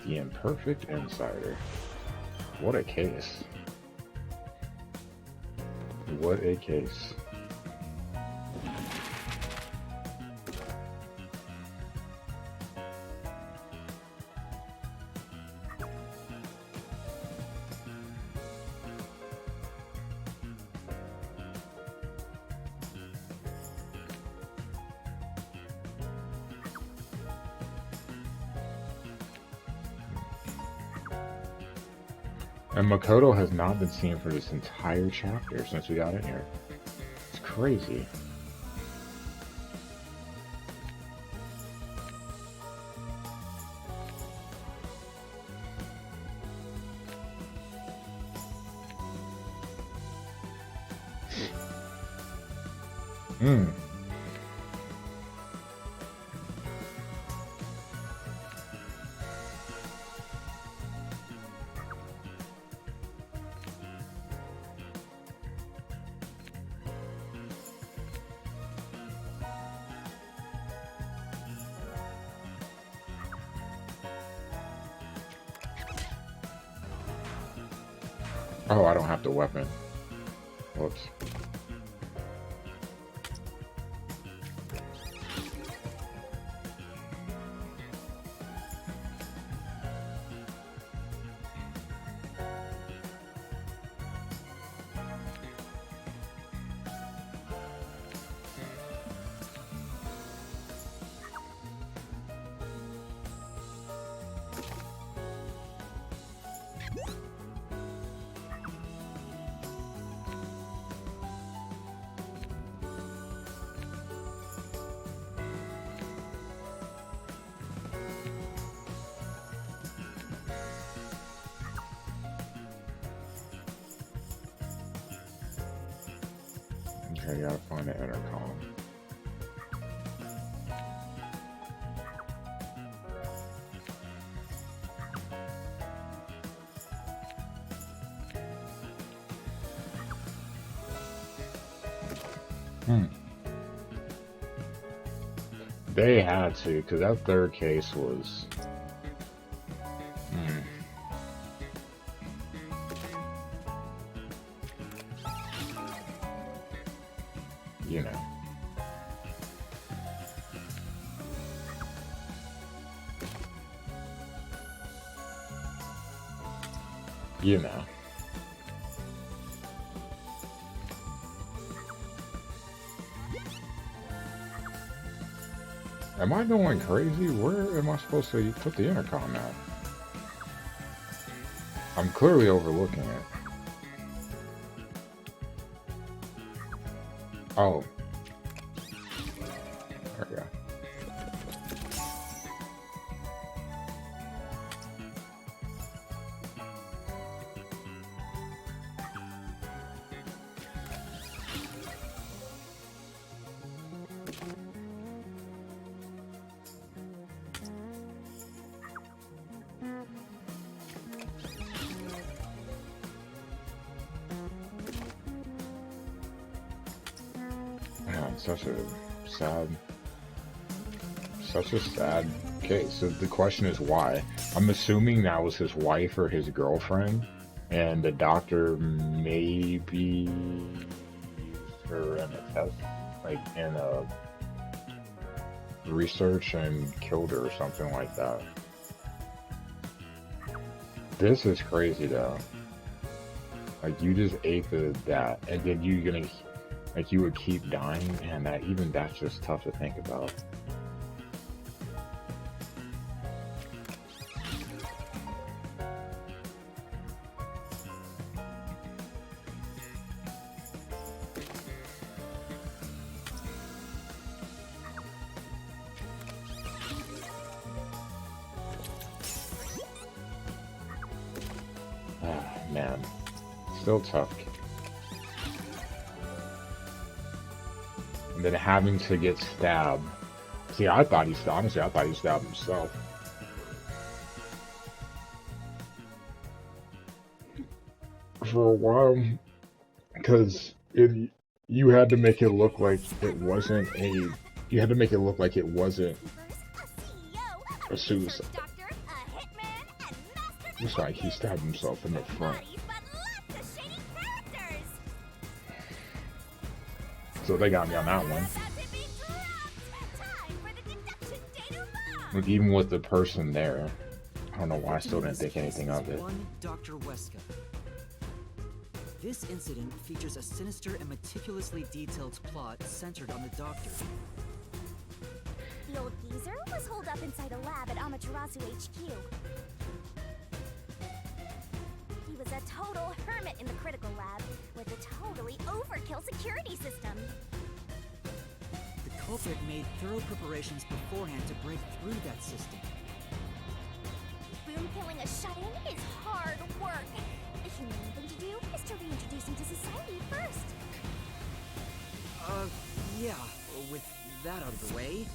The Imperfect Insider. What a case. What a case. And Makoto has not been seen for this entire chapter since we got in here. It's crazy. Oh, I don't have the weapon. Whoops. Okay, gotta find the intercom. They had to, because that third case was... You know. You know. Am I going crazy? Where am I supposed to put the intercom at? I'm clearly overlooking it. Oh. There we go. Such a sad case. So the question is why? I'm assuming that was his wife or his girlfriend, and the doctor maybe used her in a test, like in a research, and killed her or something like that. This is crazy though. Like, you just ate that, and then you would keep dying, and that's just tough to think about. Man, still tough. And then having to get stabbed. See, I thought he stabbed himself. For a while, because you had to make it look like it wasn't a suicide. Looks like he stabbed himself in the front. So they got me on that one. Look, even with the person there, I don't know why I still didn't think anything of it. Dr. Weska. This incident features a sinister and meticulously detailed plot centered on the doctor. The old geezer was holed up inside a lab at Amaterasu HQ. He was a total hermit in the critical lab with a totally overkill security system. The culprit made thorough preparations beforehand to break through that system. Boom killing a shut-in is hard work. The humane thing to do is to reintroduce him to society first. Yeah, with that out of the way.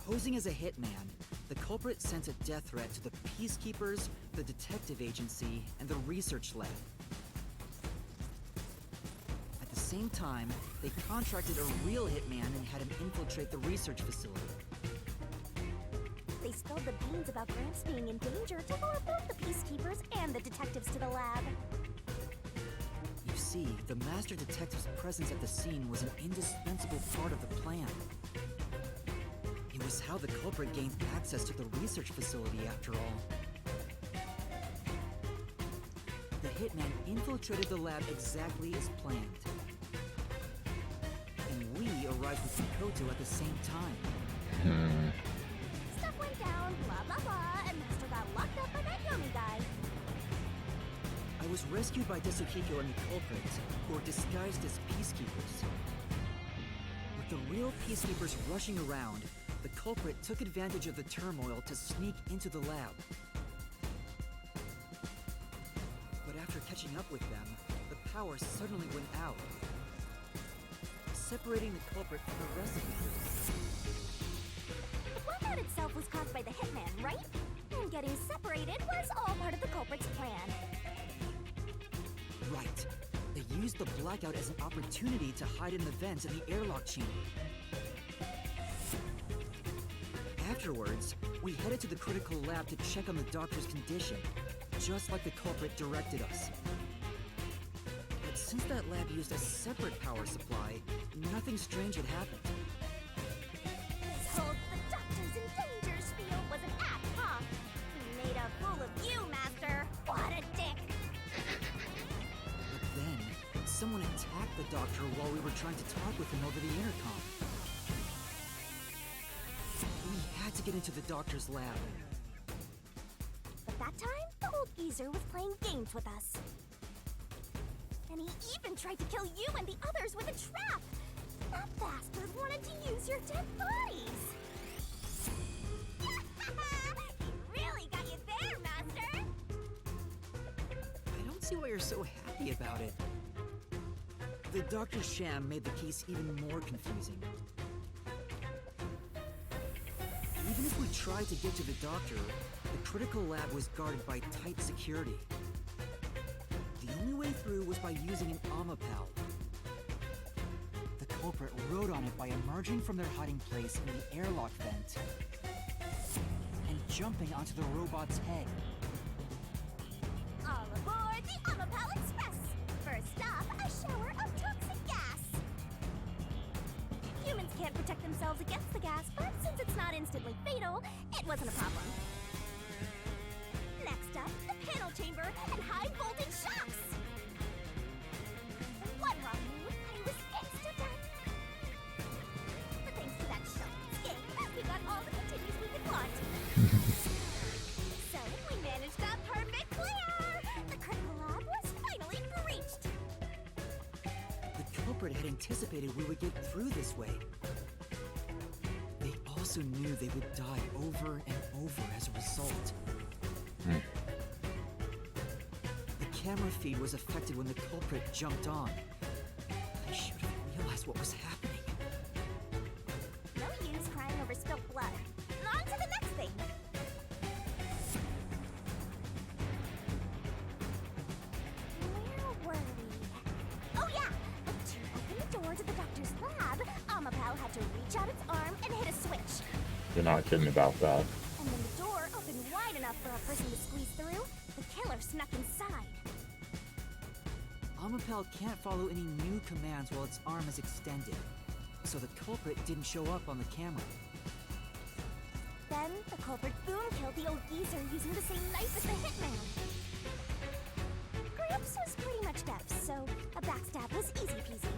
Posing as a hitman, the culprit sent a death threat to the Peacekeepers, the Detective Agency, and the Research Lab. At the same time, they contracted a real hitman and had him infiltrate the research facility. They spilled the beans about Gramps being in danger to lure both the Peacekeepers and the detectives to the lab. You see, the Master Detective's presence at the scene was an indispensable part of the plan. It was how the culprit gained access to the research facility, after all. The hitman infiltrated the lab exactly as planned. And we arrived with Mikoto at the same time. Stuff went down, blah blah blah, and Master got locked up by that Yomi guy. I was rescued by Desukiko and the culprit, who were disguised as peacekeepers. With the real peacekeepers rushing around, the culprit took advantage of the turmoil to sneak into the lab. But after catching up with them, the power suddenly went out, separating the culprit from the rest of the group. The blackout itself was caused by the hitman, right? And getting separated was all part of the culprit's plan. Right. They used the blackout as an opportunity to hide in the vents in the airlock chamber. Afterwards, we headed to the critical lab to check on the doctor's condition, just like the culprit directed us. But since that lab used a separate power supply, nothing strange had happened. This whole the doctor's in danger spiel was an act, huh? He made a fool of you, Master. What a dick! But then, someone attacked the doctor while we were trying to talk with him over the intercom. We had to get into the doctor's lab. But that time, the old geezer was playing games with us. And he even tried to kill you and the others with a trap! That bastard wanted to use your dead bodies! He really got you there, Master! I don't see why you're so happy about it. The doctor's sham made the case even more confusing. Even if we tried to get to the doctor, the critical lab was guarded by tight security. The only way through was by using an Amapal. The culprit rode on it by emerging from their hiding place in the airlock vent and jumping onto the robot's head. All aboard the Amapal Express! First stop, a shower of toxic gas! Humans can't protect themselves against the gas, but since it's not instantly fatal, it wasn't a problem. Next up, the panel chamber and high voltage shocks! One wrong move, and he was insta-dead. But thanks to that shocking escape, we got all the continues we could want. So, we managed a perfect clear! The critical lab was finally breached! The culprit had anticipated we would get through this way. They also knew they would die over and over as a result. The camera feed was affected when the culprit jumped on. I should have realized what was happening. No use crying over spilt blood. On to the next thing! Where were we? Oh yeah! To open the door to the doctor's lab, Amapal had to reach out its arm and hit a switch. You're not kidding about that. And then the door person to squeeze through, the killer snuck inside. Amapel can't follow any new commands while its arm is extended, so the culprit didn't show up on the camera. Then, the culprit boom killed the old geezer using the same knife as the hitman. Gramps was pretty much deaf, so a backstab was easy peasy.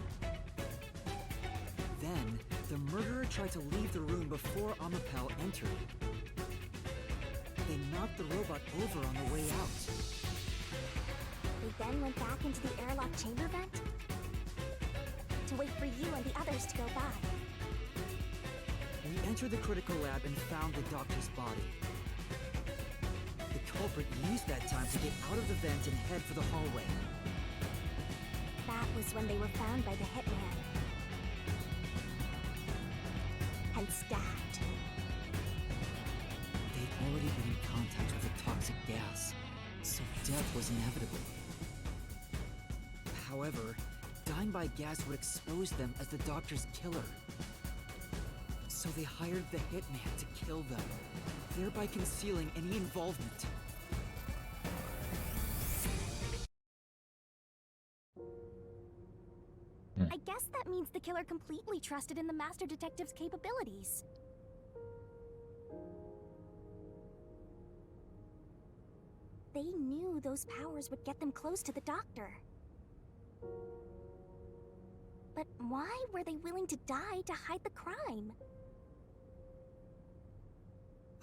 Then, the murderer tried to leave the room before Amapel entered. They knocked the robot over on the way out. They then went back into the airlock chamber vent to wait for you and the others to go by. We entered the critical lab and found the doctor's body. The culprit used that time to get out of the vent and head for the hallway. That was when they were found by the hitman. And stabbed. They'd already been in contact with the toxic gas, so death was inevitable. However, dying by gas would expose them as the doctor's killer. So they hired the hitman to kill them, thereby concealing any involvement. I guess that means the killer completely trusted in the Master Detective's capabilities. They knew those powers would get them close to the doctor. But why were they willing to die to hide the crime?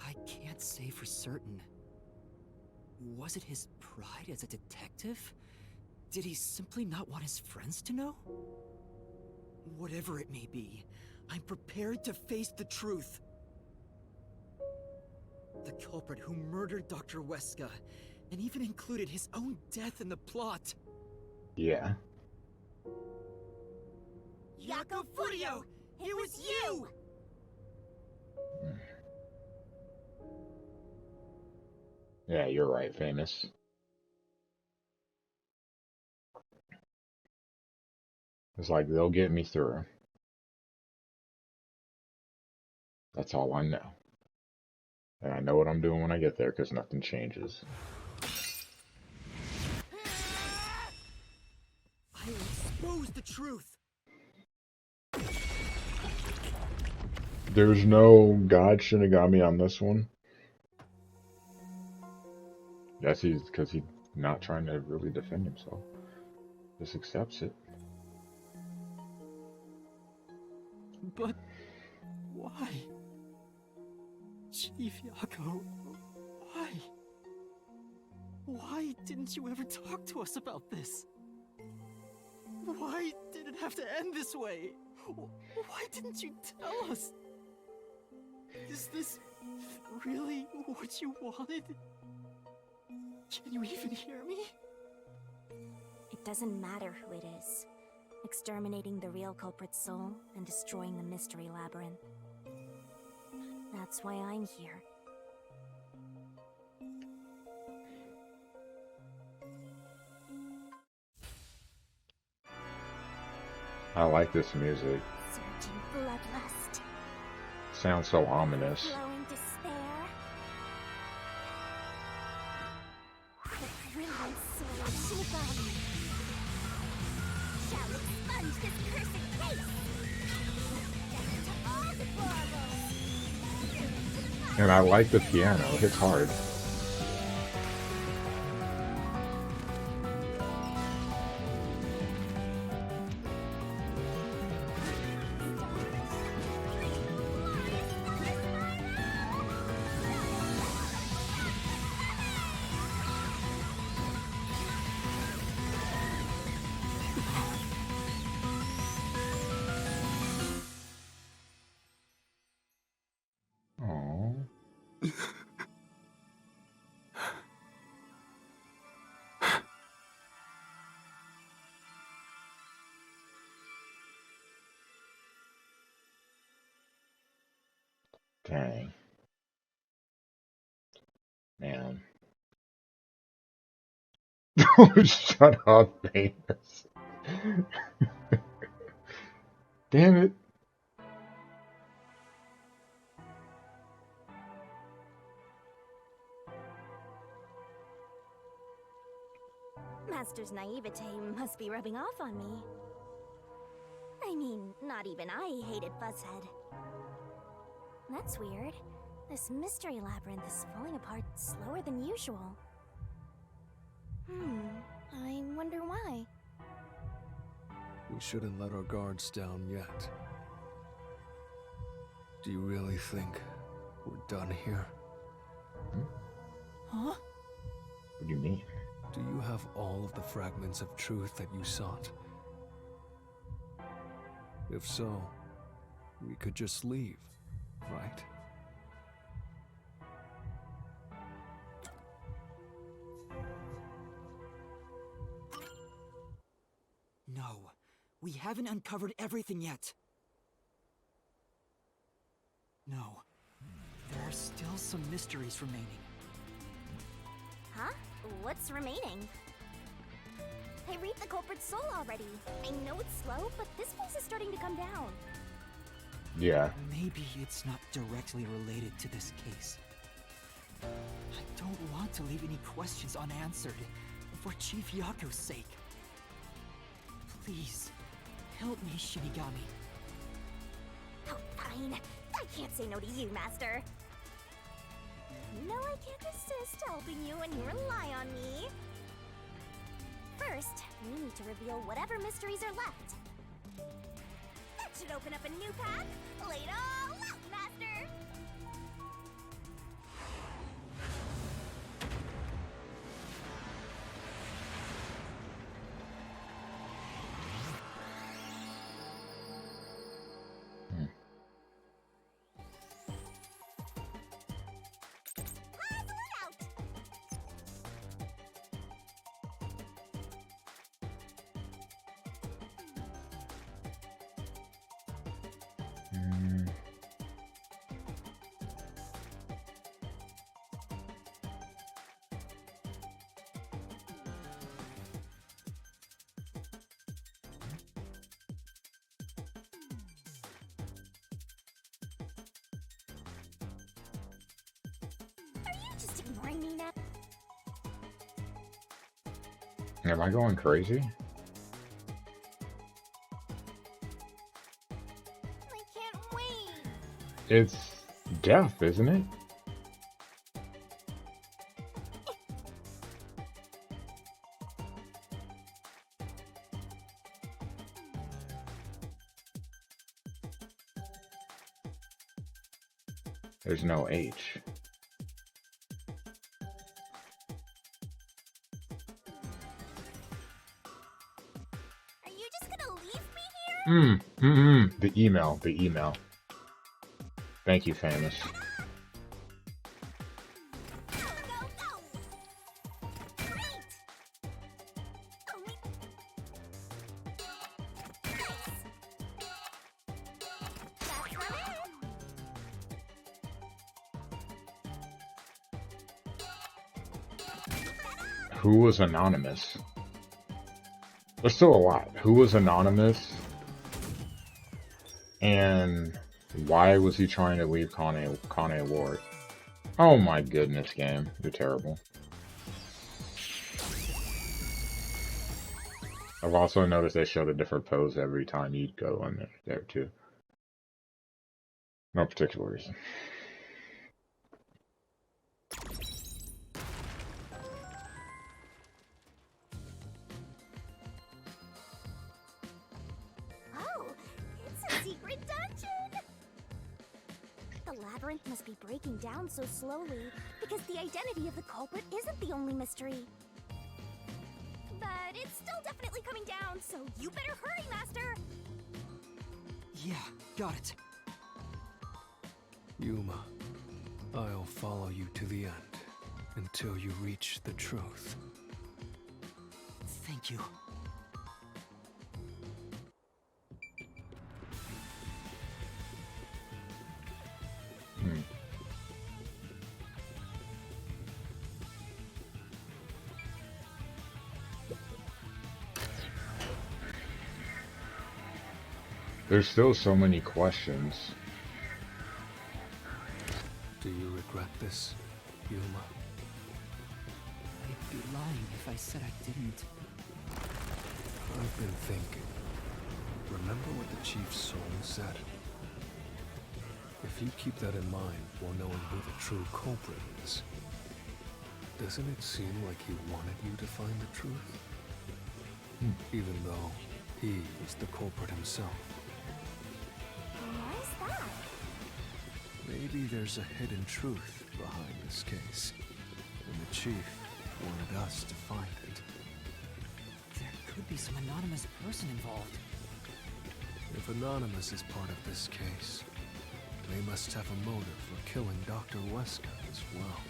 I can't say for certain. Was it his pride as a detective? Did he simply not want his friends to know? Whatever it may be, I'm prepared to face the truth. The culprit who murdered Dr. Weska, and even included his own death in the plot. Yeah. Yako Furio! It was you! Yeah, you're right, famous. It's like they'll get me through. That's all I know. And I know what I'm doing when I get there because nothing changes. I will expose the truth! There's no God Shinigami on this one. Guess he's because he's not trying to really defend himself. Just accepts it. But why? Chief Yako, why? Why didn't you ever talk to us about this? Why did it have to end this way? Why didn't you tell us? Is this really what you wanted? Can you even hear me? It doesn't matter who it is. Exterminating the real culprit's soul and destroying the mystery labyrinth. That's why I'm here. I like this music. Surging bloodlust. Sounds so ominous. Glowing despair. The brilliant soul of Shinigami shall expunge this cursed case. Death to all deplorables. And I like the piano. It hits hard. Aww. Dang. Man. Shut up, famous. Damn it. naivete must be rubbing off on me. I mean, not even I hated Fuzzhead. That's weird. This mystery labyrinth is falling apart slower than usual. I wonder why. We shouldn't let our guards down yet. Do you really think we're done here? Huh? What do you mean? Do you have all of the fragments of truth that you sought? If so, we could just leave, right? No, we haven't uncovered everything yet. No, there are still some mysteries remaining. Huh? What's remaining? I read the culprit's soul already. I know it's slow, but this place is starting to come down. Yeah. Maybe it's not directly related to this case. I don't want to leave any questions unanswered for Chief Yako's sake. Please, help me, Shinigami. Oh, fine. I can't say no to you, Master. No, I can't resist helping you when you rely on me. First, we need to reveal whatever mysteries are left. That should open up a new path. Lay it all out, Master! Puzzle it out! Mm. Are you just ignoring me now? Am I going crazy? I can't wait! It's death, isn't it? There's no H. Are you just gonna leave me here? The email. Thank you, Famous. Go, go, go! Great! Oh, wait. Nice! That's not it! Who was anonymous? There's still a lot. Who was anonymous? And why was he trying to leave Kane Ward? Oh my goodness, game. You're terrible. I've also noticed they showed a different pose every time you'd go in there too. No particular reason. Oh, it's a secret dungeon! The labyrinth must be breaking down so slowly because the identity of the culprit isn't the only mystery. But it's still definitely coming down, so you better hurry, Master! Yeah, got it. Yuma, I'll follow you to the end until you reach the truth. Thank you. There's still so many questions. Do you regret this, Yuma? I'd be lying if I said I didn't. I've been thinking. Remember what the chief's soul said? If you keep that in mind while knowing who the true culprit is, doesn't it seem like he wanted you to find the truth? Even though he was the culprit himself. Why is that? Maybe there's a hidden truth behind this case, and the chief wanted us to find it. There could be some anonymous person involved. If Anonymous is part of this case, they must have a motive for killing Dr. Wesker as well.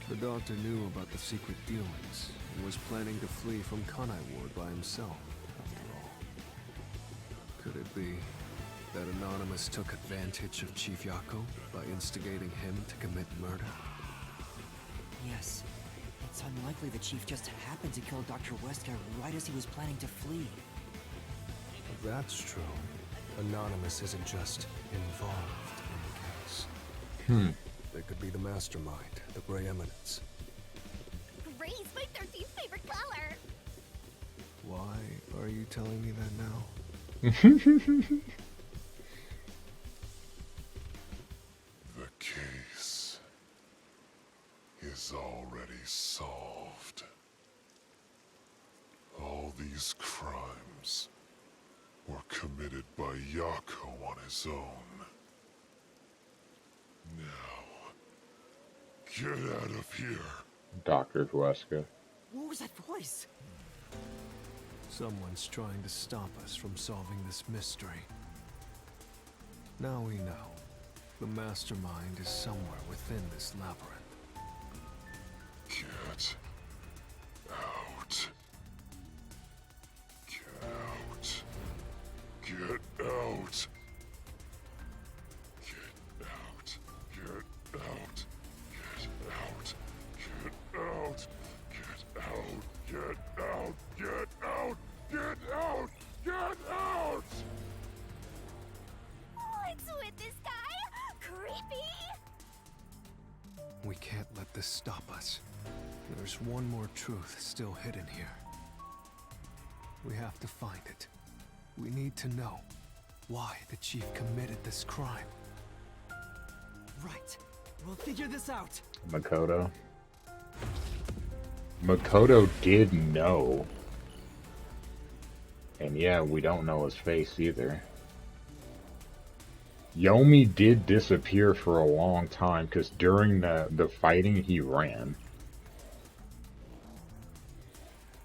The doctor knew about the secret dealings and was planning to flee from Kanai Ward by himself, after all. Could it be that Anonymous took advantage of Chief Yako by instigating him to commit murder? Yes. It's unlikely the chief just happened to kill Dr. Wesker right as he was planning to flee. If that's true, Anonymous isn't just involved in the case. They could be the mastermind, the Grey Eminence. Gray's my 13th favorite color. Why are you telling me that now? The case is already solved. All these crimes were committed by Yako on his own. Now, get out of here. Dr. Wesker. What was that voice? Someone's trying to stop us from solving this mystery. Now we know. The mastermind is somewhere within this labyrinth. Get out. Get out. Get out. Get out. Get out. Get out. Get out. Get out. Get out. Get out. Get out. Get out. What's with this guy? Creepy. We can't let this stop us. There's one more truth still hidden here. We have to find it. We need to know why the chief committed this crime. Right. We'll figure this out. Makoto. Makoto did know. And yeah, we don't know his face either. Yomi did disappear for a long time because during the fighting he ran.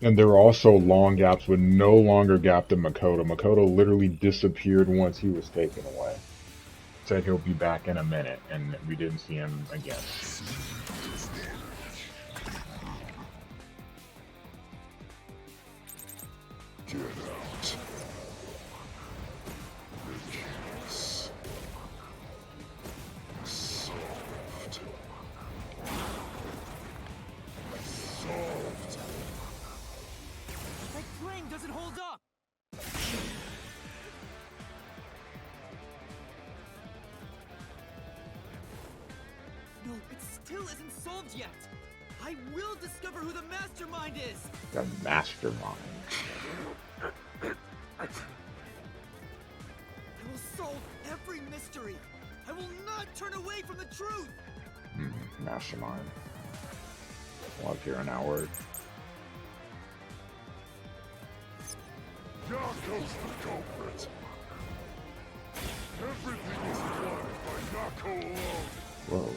And there were also long gaps with no longer gap to Makoto. Makoto literally disappeared once he was taken away. Said he'll be back in a minute, and we didn't see him again. Get out. The case solved. Solved. That plane doesn't hold up! No, it still isn't solved yet! I will discover who the mastermind is! The mastermind. I will solve every mystery! I will not turn away from the truth! Mastermind. Love hearing that word. Yako's the culprit. Everything is plotted by Yako alone. Whoa.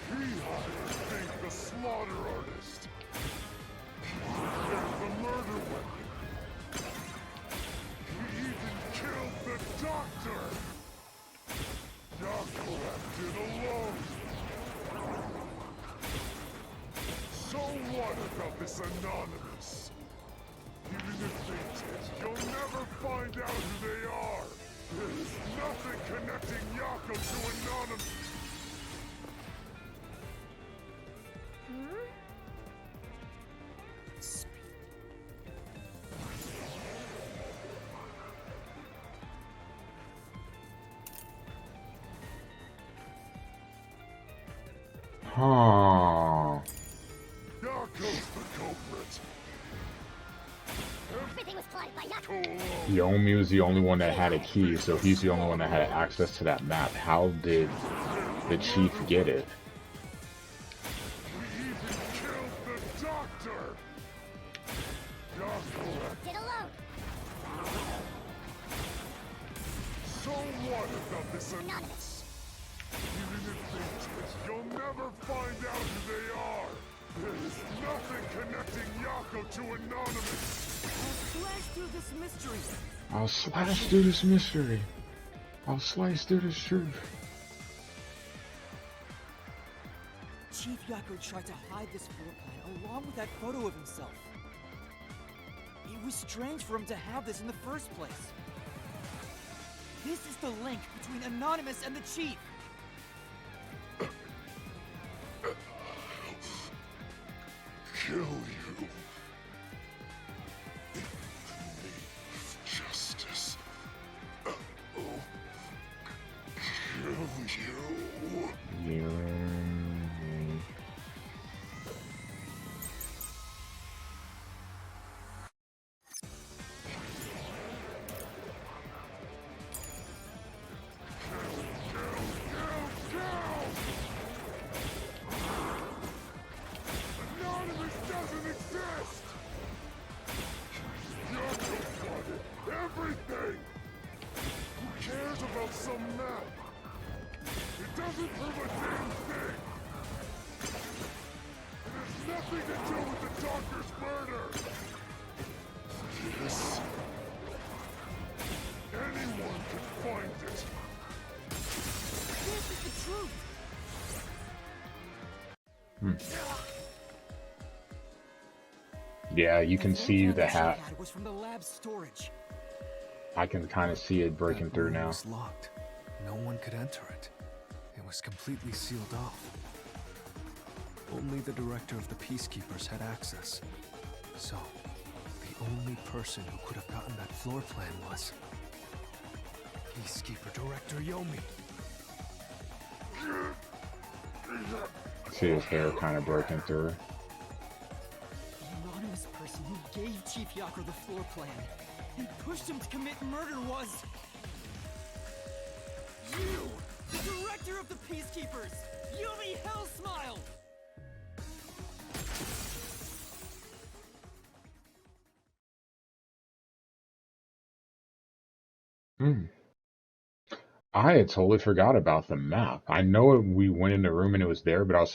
He hired Fink the slaughter artist. He prepared the murder weapon. He even killed the doctor. Yako acted alone. So what about this Anonymous? Even if they did, you'll never find out who they are. There's nothing connecting Yako to Anonymous. Huh. Yako's the culprit. Yomi was the only one that had a key, so he's the only one that had access to that map. How did the chief get it? We even killed the doctor! Get alone. So what about this Anonymous? Even if they did, you'll never find out who they are! There is nothing connecting Yako to Anonymous! Slash through this mystery. I'll slash through this mystery. I'll slice through this truth. Chief Yako tried to hide this floor plan along with that photo of himself. It was strange for him to have this in the first place. This is the link between Anonymous and the Chief. Kill you. Justice. Kill you. Anonymous doesn't exist! Yako wanted everything! Who cares about some map? It doesn't prove a damn thing! It has nothing to do with the doctor's murder! This... anyone can find it! This is the truth. Yeah, you can see the hat. Had was from the lab storage. I can kind of see it breaking That through room now. was locked. No one could enter it. It was completely sealed off. Only the director of the Peacekeepers had access. So, the only person who could have gotten that floor plan was Peacekeeper Director Yomi. See his hair kind of breaking through. The anonymous person who gave Chief Yako the floor plan and pushed him to commit murder was... you! The director of the Peacekeepers! Yumi Hellsmile! I had totally forgot about the map. I know we went in the room and it was there, but I was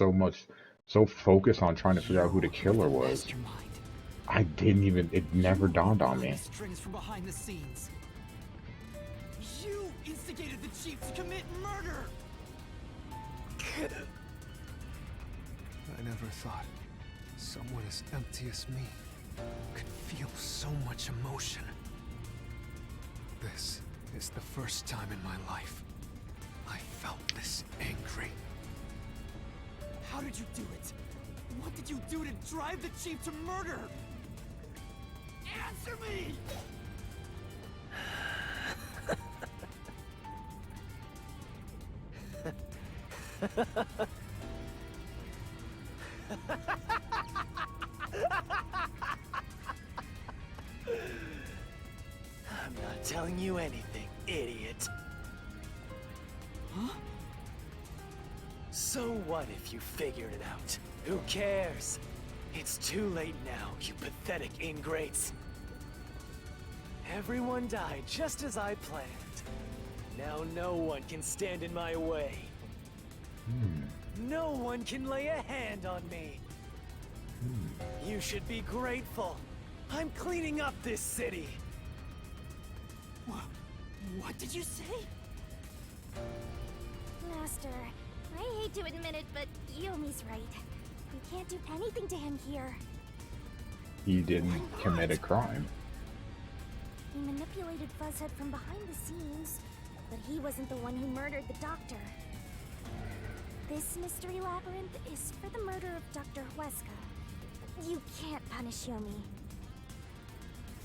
so focused on trying to figure out who the killer was. Mastermind. I didn't even, it never dawned on me. Strings from behind the scenes. You instigated the chief to commit murder! I never thought someone as empty as me could feel so much emotion. This is the first time in my life I felt this angry. How did you do it? What did you do to drive the chief to murder? Answer me! I'm not telling you anything, idiot. Huh? So what if you figured it out? Who cares? It's too late now, you pathetic ingrates. Everyone died just as I planned. Now no one can stand in my way. No one can lay a hand on me. You should be grateful. I'm cleaning up this city. What did you say? Master, I hate to admit it, but Yomi's right. We can't do anything to him here. He didn't commit a crime. He manipulated Fuzzhead from behind the scenes, but he wasn't the one who murdered the doctor. This mystery labyrinth is for the murder of Dr. Huesca. You can't punish Yomi.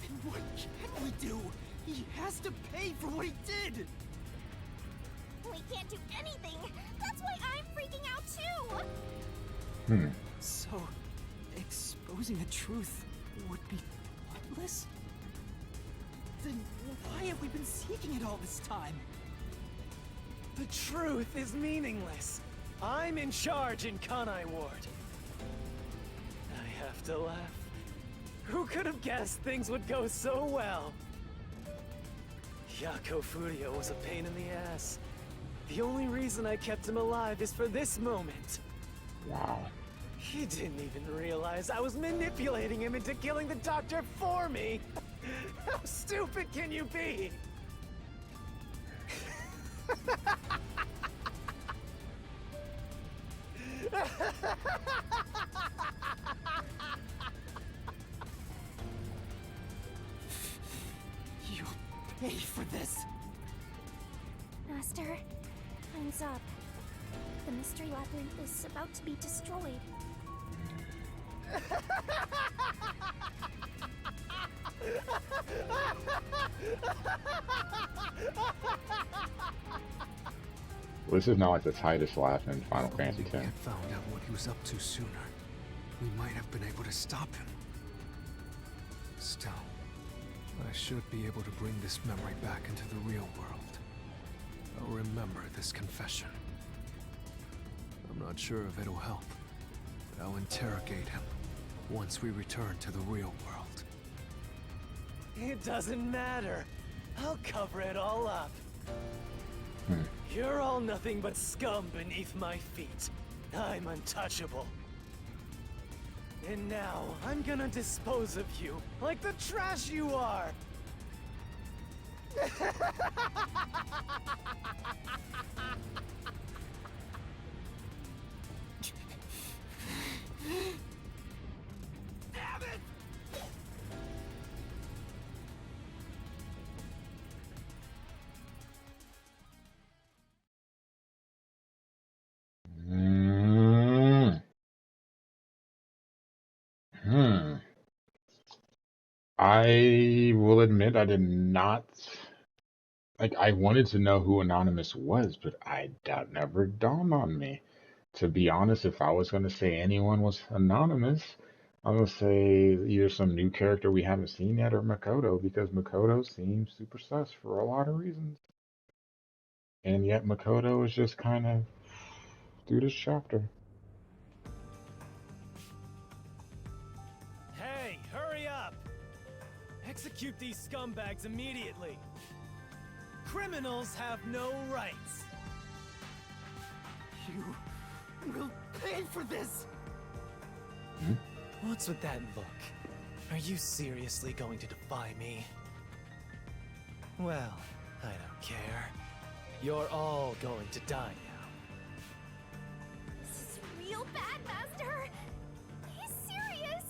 Then what can we do? He has to pay for what he did! We can't do anything! That's why I'm freaking out too! So, exposing the truth would be pointless? Then why have we been seeking it all this time? The truth is meaningless. I'm in charge in Kanai Ward. I have to laugh. Who could have guessed things would go so well? Yako Furio was a pain in the ass. The only reason I kept him alive is for this moment. Wow. He didn't even realize I was manipulating him into killing the doctor for me. How stupid can you be? You'll pay for this. Master, time's up. The mystery labyrinth is about to be destroyed. Well, this is not like the tightest laugh in Final Fantasy If we X. had found out what he was up to sooner, we might have been able to stop him. Still, I should be able to bring this memory back into the real world. I'll remember this confession. I'm not sure if it'll help, but I'll interrogate him once we return to the real world. It doesn't matter. I'll cover it all up. You're all nothing but scum beneath my feet. I'm untouchable. And now, I'm gonna dispose of you like the trash you are! Damn it! Mm. Hmm. I will admit I did not like. I wanted to know who Anonymous was, but that never dawned on me. To be honest, if I was going to say anyone was Anonymous, I would say either some new character we haven't seen yet or Makoto, because Makoto seems super sus for a lot of reasons. And yet Makoto is just kind of through this chapter. Hey, hurry up! Execute these scumbags immediately! Criminals have no rights! You will pay for this. What's with that look? Are you seriously going to defy me? Well, I don't care. You're all going to die now. This is real bad, Master! He's serious!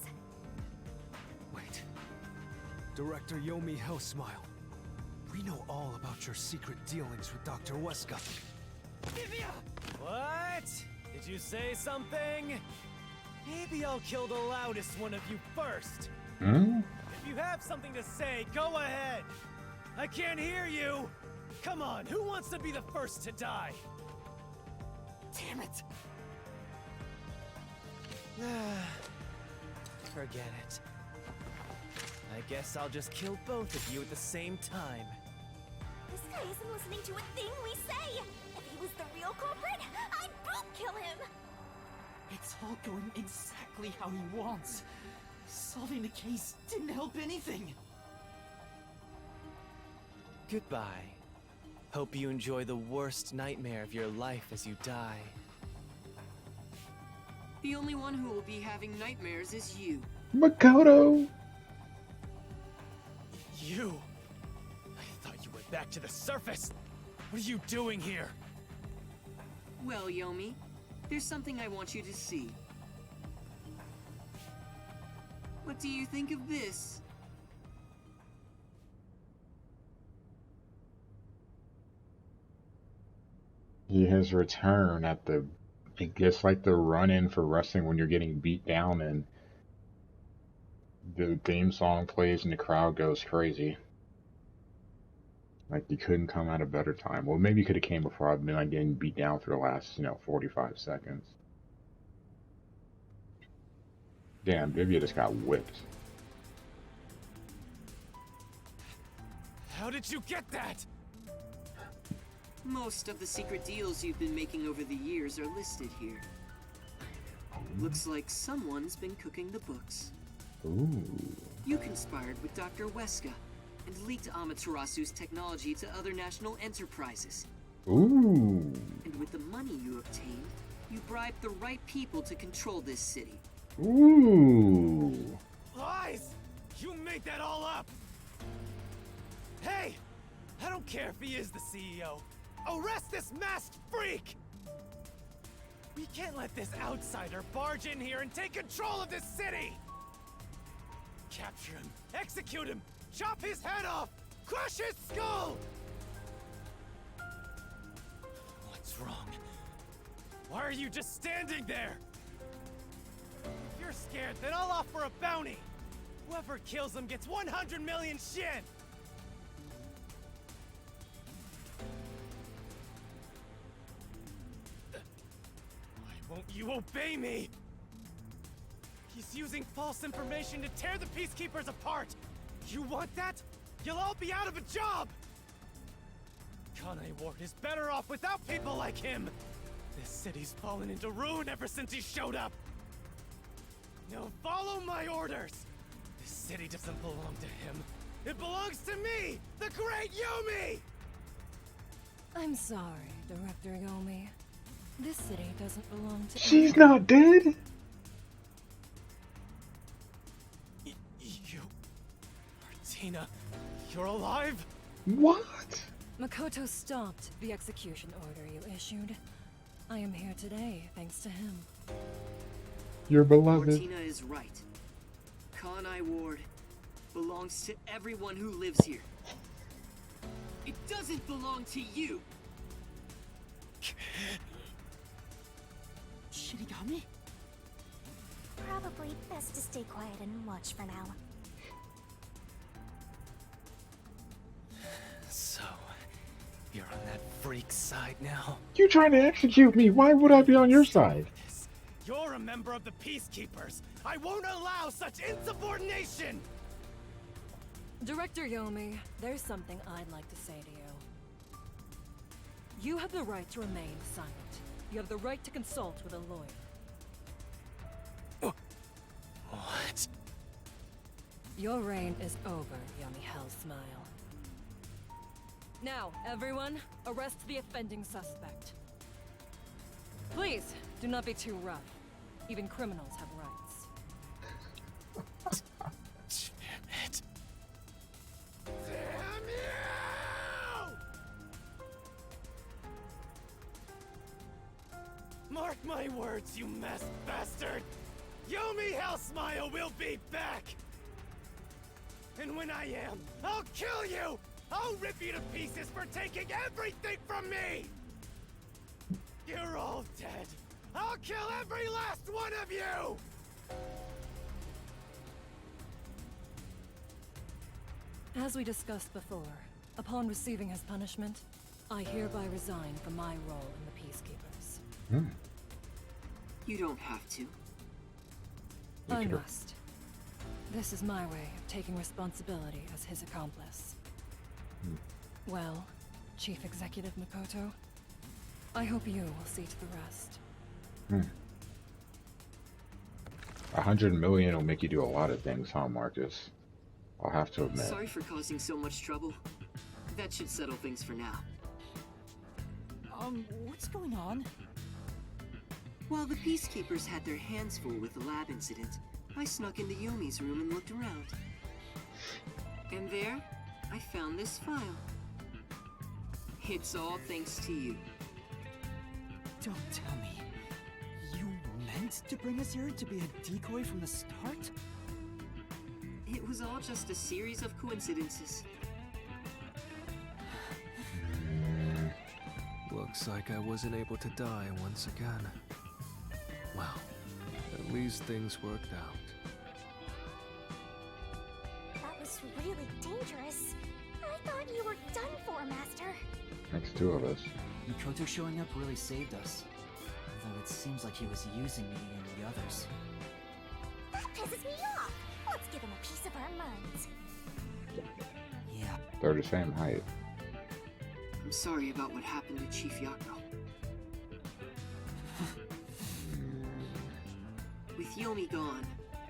Wait. Director Yomi Hellsmile. We know all about your secret dealings with Dr. Weska. What? Did you say something? Maybe I'll kill the loudest one of you first. Hmm? If you have something to say, go ahead. I can't hear you. Come on, who wants to be the first to die? Damn it. Forget it. I guess I'll just kill both of you at the same time. This guy isn't listening to a thing we say! If he was the real culprit, I'd boot kill him! It's all going exactly how he wants. Solving the case didn't help anything. Goodbye. Hope you enjoy the worst nightmare of your life as you die. The only one who will be having nightmares is you. Makoto! You! I thought you went back to the surface! What are you doing here? Well, Yomi, there's something I want you to see. What do you think of this? He has returned at the, I guess, like the run-in for wrestling when you're getting beat down and the theme song plays and the crowd goes crazy. Like, you couldn't come at a better time. Well, maybe you could have came before I've been like getting beat down for the last, 45 seconds. Damn, Vivia just got whipped. How did you get that? Most of the secret deals you've been making over the years are listed here. Looks like someone's been cooking the books. Ooh. You conspired with Dr. Weska and leaked Amaterasu's technology to other national enterprises. Ooh. And with the money you obtained, you bribed the right people to control this city. Ooh. Lies! You made that all up! Hey! I don't care if he is the CEO. Arrest this masked freak! We can't let this outsider barge in here and take control of this city! Capture him, execute him, chop his head off, crush his skull! What's wrong? Why are you just standing there? If you're scared, then I'll offer a bounty. Whoever kills him gets 100 million shin! Why won't you obey me? He's using false information to tear the Peacekeepers apart! You want that? You'll all be out of a job! Kanai Ward is better off without people like him! This city's fallen into ruin ever since he showed up! Now follow my orders! This city doesn't belong to him. It belongs to me, the great Yumi! I'm sorry, Director Yomi. This city doesn't belong to She's anyone. not dead? You... Martina, you're alive? What? Makoto stopped the execution order you issued. I am here today thanks to him. Your beloved. Martina is right. Kanai Ward belongs to everyone who lives here. It doesn't belong to you! Shinigami? Probably best to stay quiet and watch for now. So, you're on that freak's side now? You trying to execute me? Why would I be on your side? You're a member of the Peacekeepers! I won't allow such insubordination! Director Yomi, there's something I'd like to say to you. You have the right to remain silent. You have the right to consult with a lawyer. What? Your reign is over, Yomi Hellsmile. Now, everyone, arrest the offending suspect. Please, do not be too rough. Even criminals have rights. Damn it. Damn you! Mark my words, you masked bastard! Yomi Hellsmile will be back! And when I am, I'll kill you! I'll rip you to pieces for taking everything from me! You're all dead! I'll kill every last one of you! As we discussed before, upon receiving his punishment, I hereby resign from my role in the Peacekeepers. You don't have to. I must. This is my way of taking responsibility as his accomplice. Well, Chief Executive Makoto, I hope you will see to the rest. 100 million will make you do a lot of things, huh, Marcus? I'll have to admit. Sorry for causing so much trouble. That should settle things for now. What's going on? While the Peacekeepers had their hands full with the lab incident, I snuck into Yumi's room and looked around. And there, I found this file. It's all thanks to you. Don't tell me. You meant to bring us here to be a decoy from the start? It was all just a series of coincidences. Looks like I wasn't able to die once again. Well, at least things worked out. That was really dangerous. I thought you were done for, Master. Next two of us. Mikoto showing up really saved us. Though it seems like he was using me and the others. That pisses me off. Let's give him a piece of our minds. Yeah, They're the same height. I'm sorry about what happened to Chief Yako. With Yomi gone,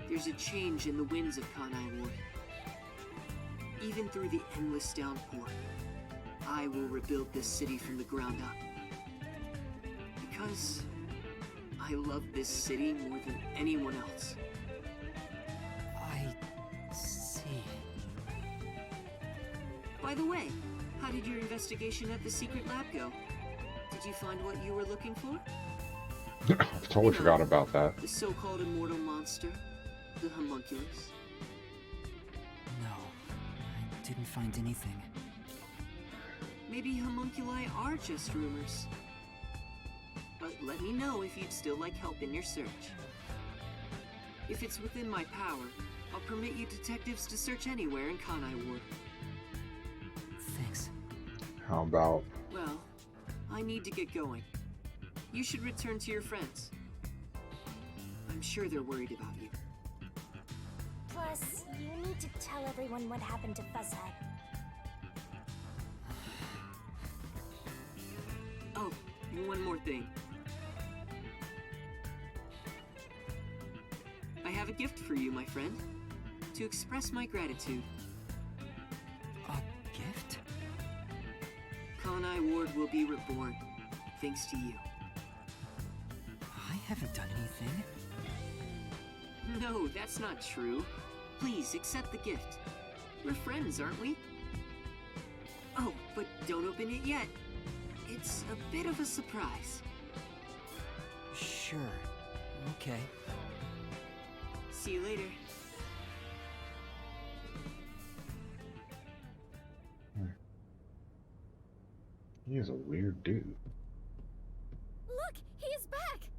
there's a change in the winds of Kanai Ward. Even through the endless downpour, I will rebuild this city from the ground up. Because I love this city more than anyone else. I see. By the way, how did your investigation at the secret lab go? Did you find what you were looking for? I totally forgot about that. The so-called immortal monster, the homunculus. No, I didn't find anything. Maybe homunculi are just rumors. But let me know if you'd still like help in your search. If it's within my power, I'll permit you detectives to search anywhere in Kanai Ward. Thanks. How about... Well, I need to get going. You should return to your friends. I'm sure they're worried about you. Plus, you need to tell everyone what happened to Fuzzhead. Oh, and one more thing. I have a gift for you, my friend. To express my gratitude. A gift? Kanai Ward will be reborn, thanks to you. I haven't done anything. No, that's not true. Please, accept the gift. We're friends, aren't we? Oh, but don't open it yet. It's a bit of a surprise. Sure. Okay. See you later. He is a weird dude. Look, he's back!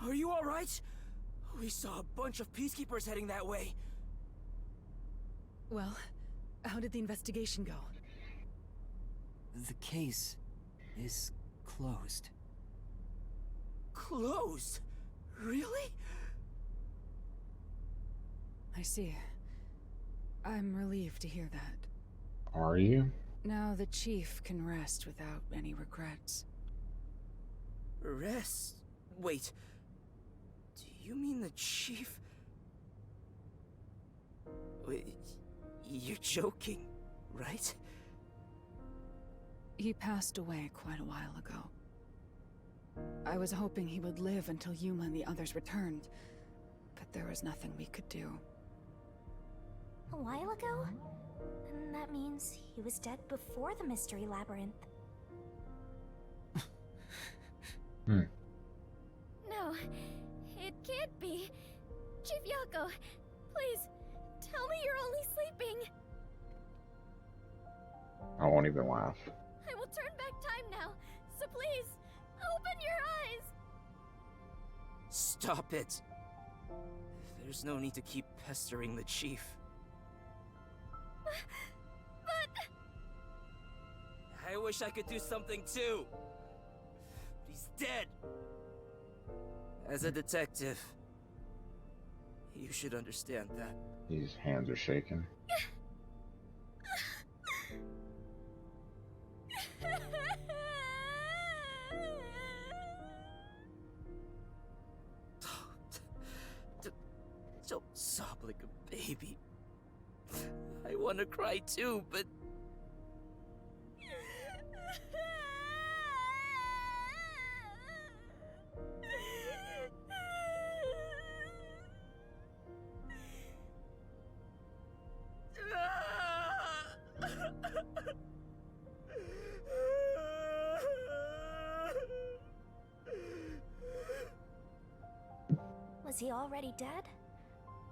Are you alright? We saw a bunch of peacekeepers heading that way. Well, how did the investigation go? The case is closed. Closed? Really? I see. I'm relieved to hear that. Are you? Now the chief can rest without any regrets. Rest? Wait. Do you mean the chief? Wait, you're joking, right? He passed away quite a while ago. I was hoping he would live until Yuma and the others returned, but there was nothing we could do. A while ago? And that means he was dead before the Mystery Labyrinth. No, it can't be. Chief Yako, please, tell me you're only sleeping. I won't even laugh. I will turn back time now, so please, open your eyes. Stop it. There's no need to keep pestering the chief. But... I wish I could do something too. But he's dead. As a detective, you should understand that. His hands are shaking. Don't sob like a baby. I want to cry too, but... Was he already dead?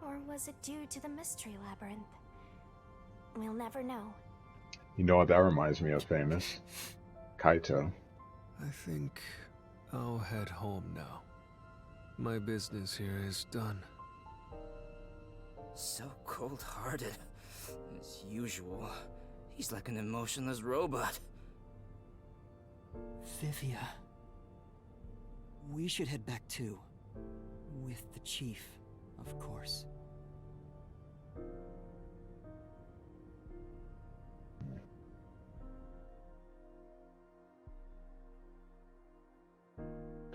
Or was it due to the Mystery Labyrinth? We'll never know. You know what that reminds me of, famous? Kaito. I think I'll head home now. My business here is done. So cold-hearted. As usual. He's like an emotionless robot. Vivia. We should head back too. With the chief, of course.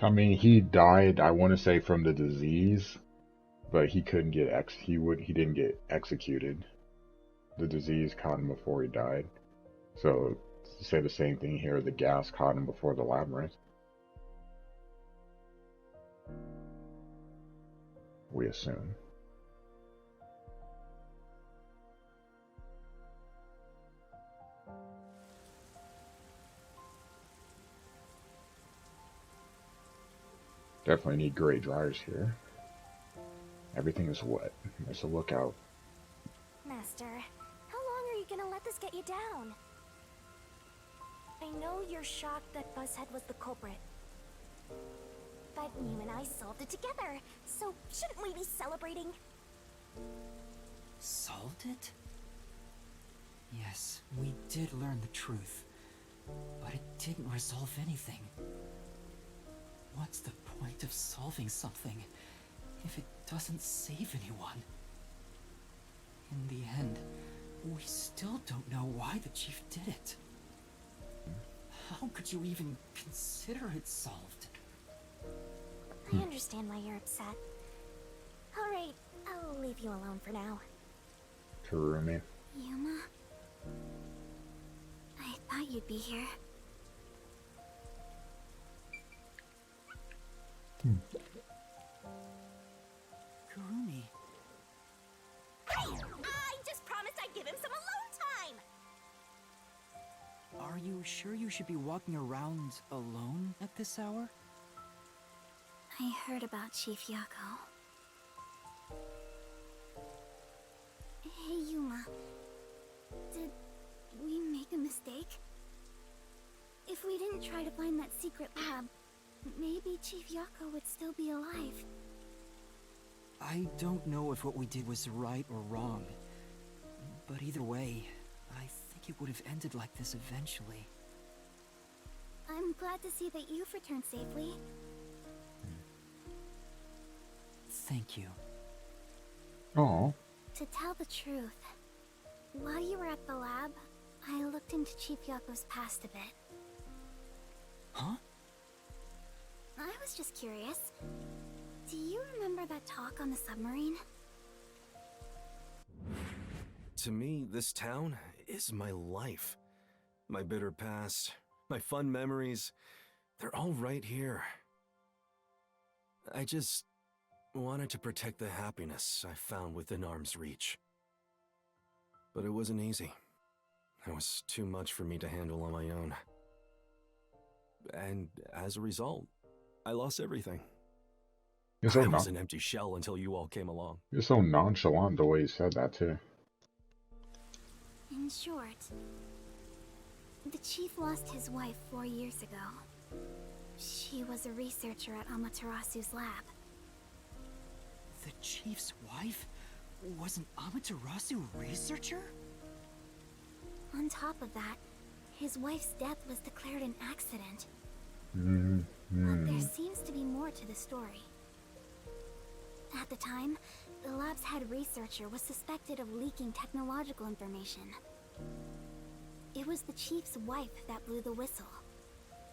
I mean, he died, I want to say, from the disease, but he couldn't get he didn't get executed. The disease caught him before he died. So, to say the same thing here, the gas caught him before the labyrinth. We assume. Definitely need gray dryers here. Everything is wet. There's a lookout. Master, how long are you gonna let this get you down? I know you're shocked that Buzzhead was the culprit. But you and I solved it together, so shouldn't we be celebrating? Solved it? Yes, we did learn the truth. But it didn't resolve anything. What's the point of solving something if it doesn't save anyone? In the end, we still don't know why the chief did it. How could you even consider it solved? I understand why you're upset. Alright, I'll leave you alone for now. Kurumi. Yuma? I thought you'd be here. Kurumi. I just promised I'd give him some alone time! Are you sure you should be walking around alone at this hour? I heard about Chief Yako. Hey, Yuma. Did we make a mistake? If we didn't try to find that secret lab, maybe Chief Yako would still be alive. I don't know if what we did was right or wrong. But either way, I think it would have ended like this eventually. I'm glad to see that you've returned safely. Thank you. Oh. To tell the truth, while you were at the lab, I looked into Chief Yako's past a bit. Huh? I was just curious. Do you remember that talk on the submarine? To me, this town is my life. My bitter past, my fun memories, they're all right here. I just wanted to protect the happiness I found within arm's reach. But it wasn't easy. It was too much for me to handle on my own. And as a result, I lost everything. I was an empty shell until you all came along. You're so nonchalant the way you said that, too. In short, the chief lost his wife 4 years ago. She was a researcher at Amaterasu's lab. The chief's wife was an Amaterasu researcher? On top of that, his wife's death was declared an accident. But there seems to be more to the story. At the time, the lab's head researcher was suspected of leaking technological information. It was the chief's wife that blew the whistle.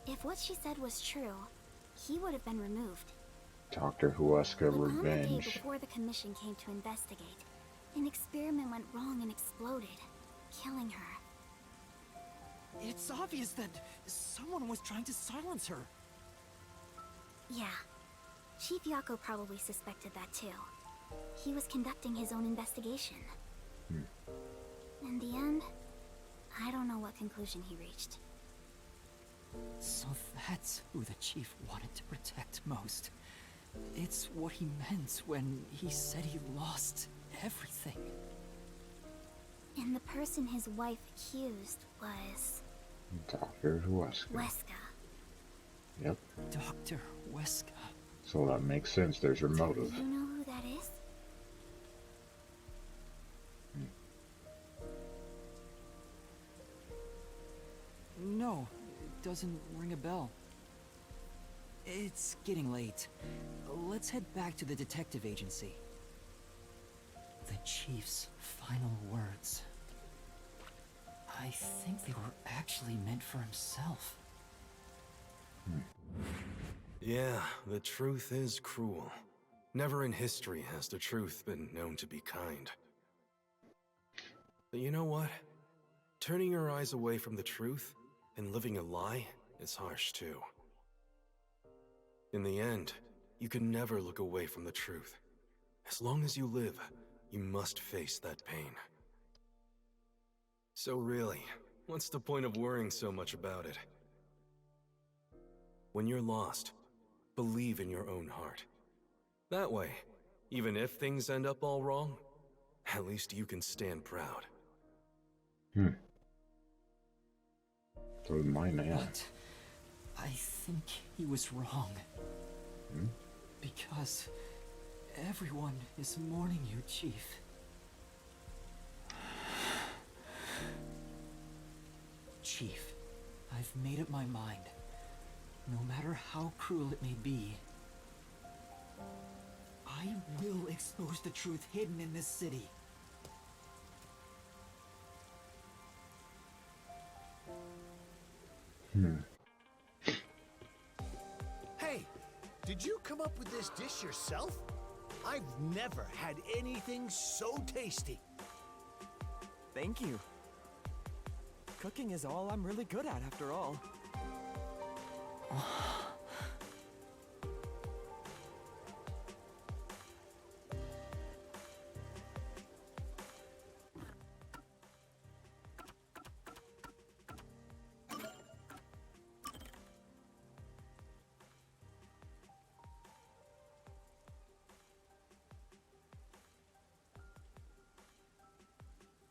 If what she said was true, he would have been removed. Dr. Huesca But on the day Revenge. before the commission came to investigate, an experiment went wrong and exploded, killing her. It's obvious that someone was trying to silence her. Yeah. Chief Yako probably suspected that too. He was conducting his own investigation. In the end, I don't know what conclusion he reached. So that's who the chief wanted to protect most. It's what he meant when he said he lost everything. And the person his wife accused was... Dr. Huesca. Weska. Yep. Dr. Weska. So that makes sense. There's your motive. Do you know who that is? No, it doesn't ring a bell. It's getting late. Let's head back to the detective agency. The chief's final words. I think they were actually meant for himself. Yeah, the truth is cruel. Never in history has the truth been known to be kind. But you know what? Turning your eyes away from the truth and living a lie is harsh too. In the end, you can never look away from the truth. As long as you live, you must face that pain. So really, what's the point of worrying so much about it? When you're lost, believe in your own heart. That way, even if things end up all wrong, at least you can stand proud. So mine now. But I think he was wrong. Because everyone is mourning you, Chief. Chief, I've made up my mind. No matter how cruel it may be, I will expose the truth hidden in this city. Hey, did you come up with this dish yourself? I've never had anything so tasty. Thank you. Cooking is all I'm really good at, after all.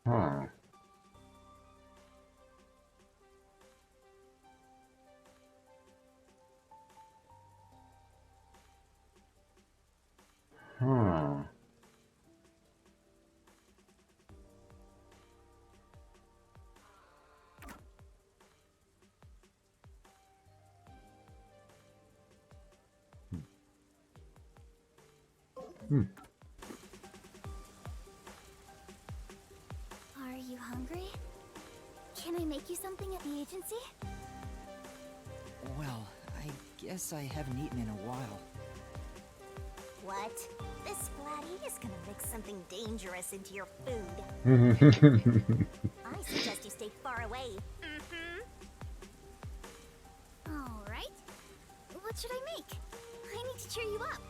Huh. Huh. Are you hungry? Can I make you something at the agency? Well, I guess I haven't eaten in a while. What? This Splatty is gonna mix something dangerous into your food. I suggest you stay far away. Alright. What should I make? I need to cheer you up.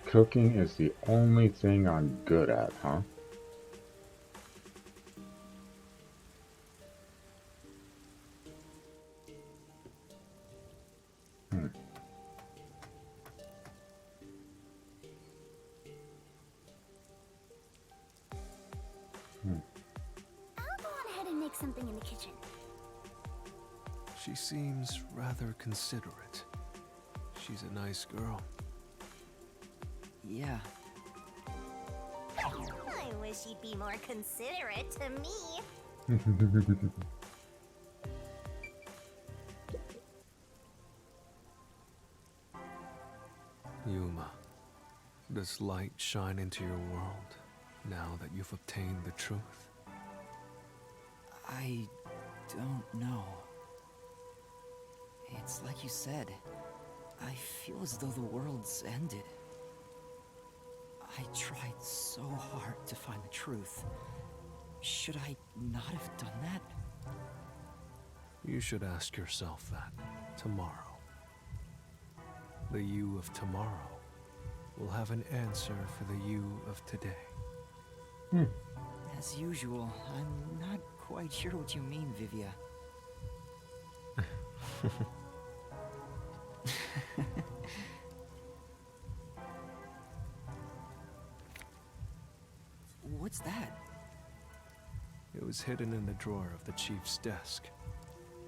Cooking is the only thing I'm good at, huh? I'll go on ahead and make something in the kitchen. She seems rather considerate. She's a nice girl. Yeah, I wish you'd be more considerate to me. Yuma, does light shine into your world now that you've obtained the truth? I don't know. It's like you said. I feel as though the world's ended. I tried so hard to find the truth. Should I not have done that? You should ask yourself that tomorrow. The you of tomorrow will have an answer for the you of today. As usual, I'm not quite sure what you mean, Vivia. What's that? It was hidden in the drawer of the chief's desk.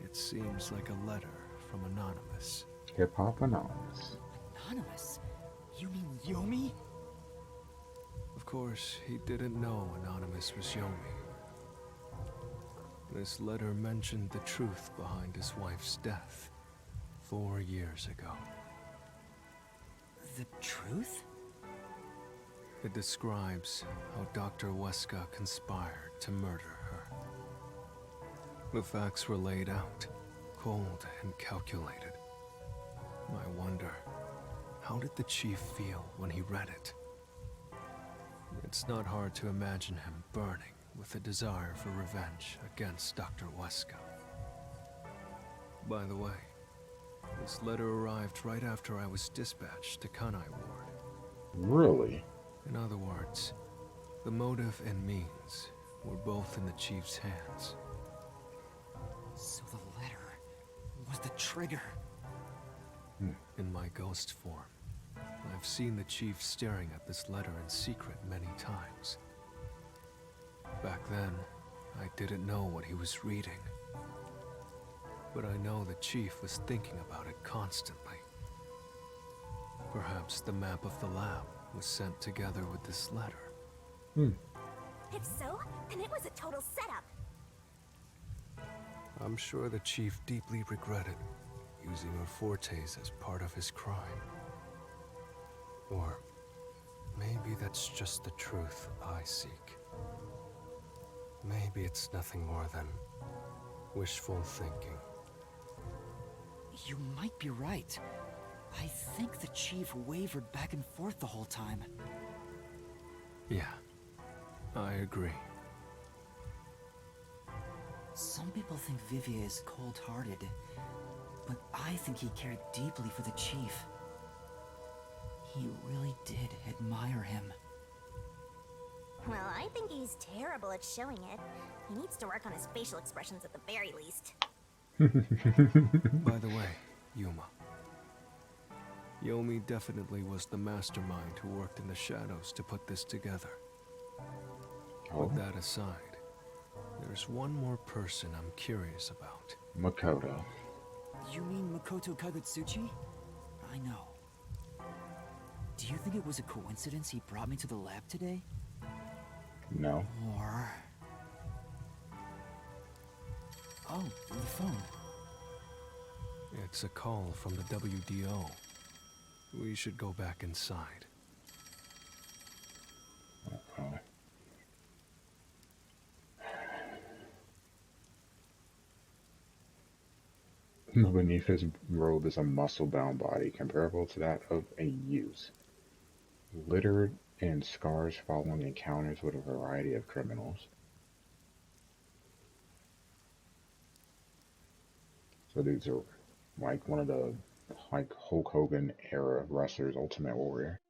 It seems like a letter from Anonymous. Hip Hop Anonymous. Anonymous? You mean Yomi? Of course, he didn't know Anonymous was Yomi. This letter mentioned the truth behind his wife's death 4 years ago. The truth? It describes how Dr. Weska conspired to murder her. The facts were laid out, cold and calculated. I wonder, how did the chief feel when he read it? It's not hard to imagine him burning with a desire for revenge against Dr. Weska. By the way, this letter arrived right after I was dispatched to Kanai Ward. Really? In other words, the motive and means were both in the chief's hands. So the letter was the trigger. In my ghost form, I've seen the chief staring at this letter in secret many times. Back then, I didn't know what he was reading. But I know the chief was thinking about it constantly. Perhaps the map of the lab was sent together with this letter. If so, then it was a total setup. I'm sure the chief deeply regretted using her fortes as part of his crime. Or maybe that's just the truth I seek. Maybe it's nothing more than wishful thinking. You might be right. I think the chief wavered back and forth the whole time. Yeah, I agree. Some people think Vivier is cold-hearted, but I think he cared deeply for the chief. He really did admire him. Well, I think he's terrible at showing it. He needs to work on his facial expressions at the very least. By the way, Yuma. Yomi definitely was the mastermind who worked in the shadows to put this together. Oh. With that aside, there's one more person I'm curious about. Makoto. You mean Makoto Kagutsuchi? I know. Do you think it was a coincidence he brought me to the lab today? No. Or... Oh, the phone. It's a call from the WDO. We should go back inside. Okay. Beneath his robe is a muscle-bound body comparable to that of a youth, littered in scars following encounters with a variety of criminals. So these are like one of the Hulk Hogan era wrestlers, Ultimate Warrior.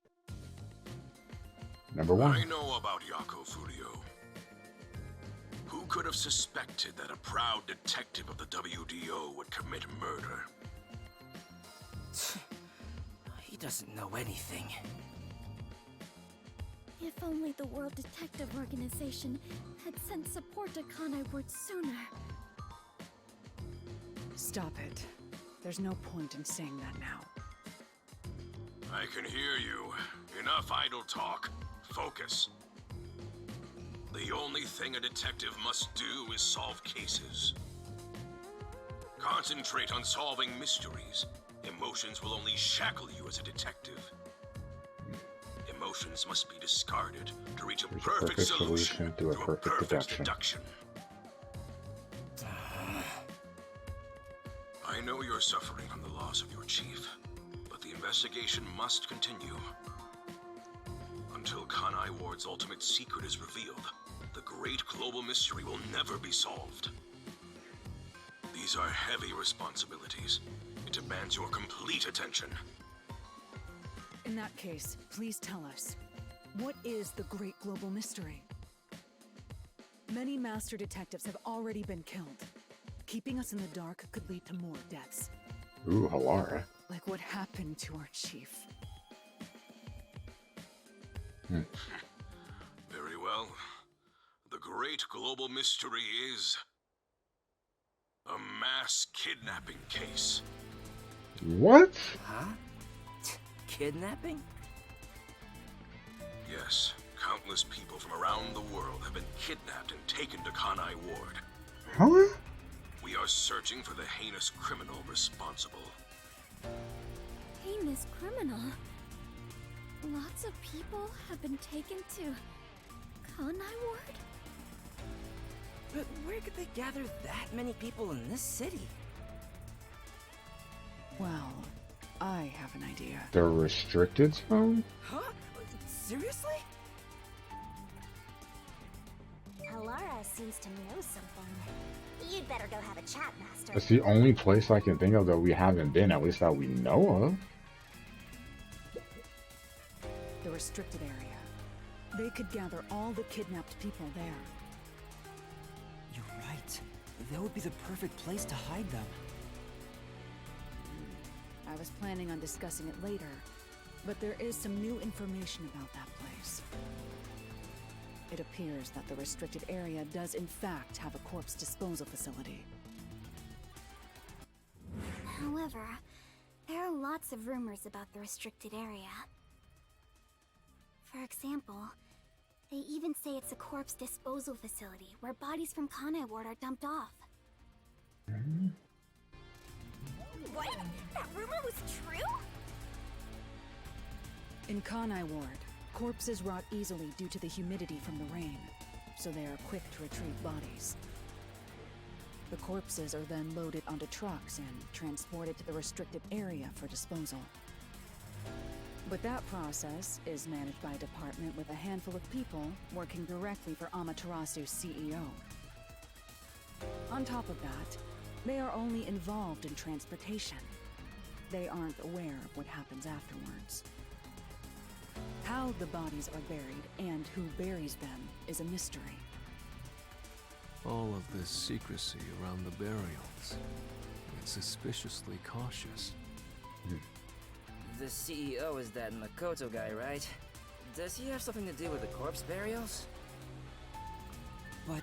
Number 1. I know about Yako Furio. Who could have suspected that a proud detective of the WDO would commit murder? He doesn't know anything. If only the World Detective Organization had sent support to Kanai Ward sooner. Stop it. There's no point in saying that now. I can hear you. Enough idle talk. Focus. The only thing a detective must do is solve cases. Concentrate on solving mysteries. Emotions will only shackle you as a detective. Emotions must be discarded to reach a There's perfect solution through a perfect deduction. I know you're suffering from the loss of your chief, but the investigation must continue. Until Kanai Ward's ultimate secret is revealed, the great global mystery will never be solved. These are heavy responsibilities. It demands your complete attention. In that case, please tell us, what is the great global mystery? Many master detectives have already been killed. Keeping us in the dark could lead to more deaths. Ooh, Halara. Like what happened to our chief. Very well. The great global mystery is a mass kidnapping case. What? Huh? Kidnapping? Yes, countless people from around the world have been kidnapped and taken to Kanai Ward. Huh? We are searching for the heinous criminal responsible. Heinous criminal? Lots of people have been taken to Kanai Ward? But where could they gather that many people in this city? Well, I have an idea. The restricted zone? Huh? Seriously? Alara seems to know something. You'd better go have a chat, Master. That's the only place I can think of that we haven't been, at least that we know of. The restricted area. They could gather all the kidnapped people there. You're right. That would be the perfect place to hide them. I was planning on discussing it later, but there is some new information about that place. It appears that the restricted area does in fact have a corpse disposal facility. However, there are lots of rumors about the restricted area. For example, they even say it's a corpse disposal facility where bodies from Kanai Ward are dumped off. What? That rumor was true? In Kanai Ward, corpses rot easily due to the humidity from the rain, so they are quick to retrieve bodies. The corpses are then loaded onto trucks and transported to the restricted area for disposal. But that process is managed by a department with a handful of people working directly for Amaterasu's CEO. On top of that, they are only involved in transportation. They aren't aware of what happens afterwards. How the bodies are buried and who buries them is a mystery. All of this secrecy around the burials. It's suspiciously cautious. The CEO is that Makoto guy, right? Does he have something to do with the corpse burials? But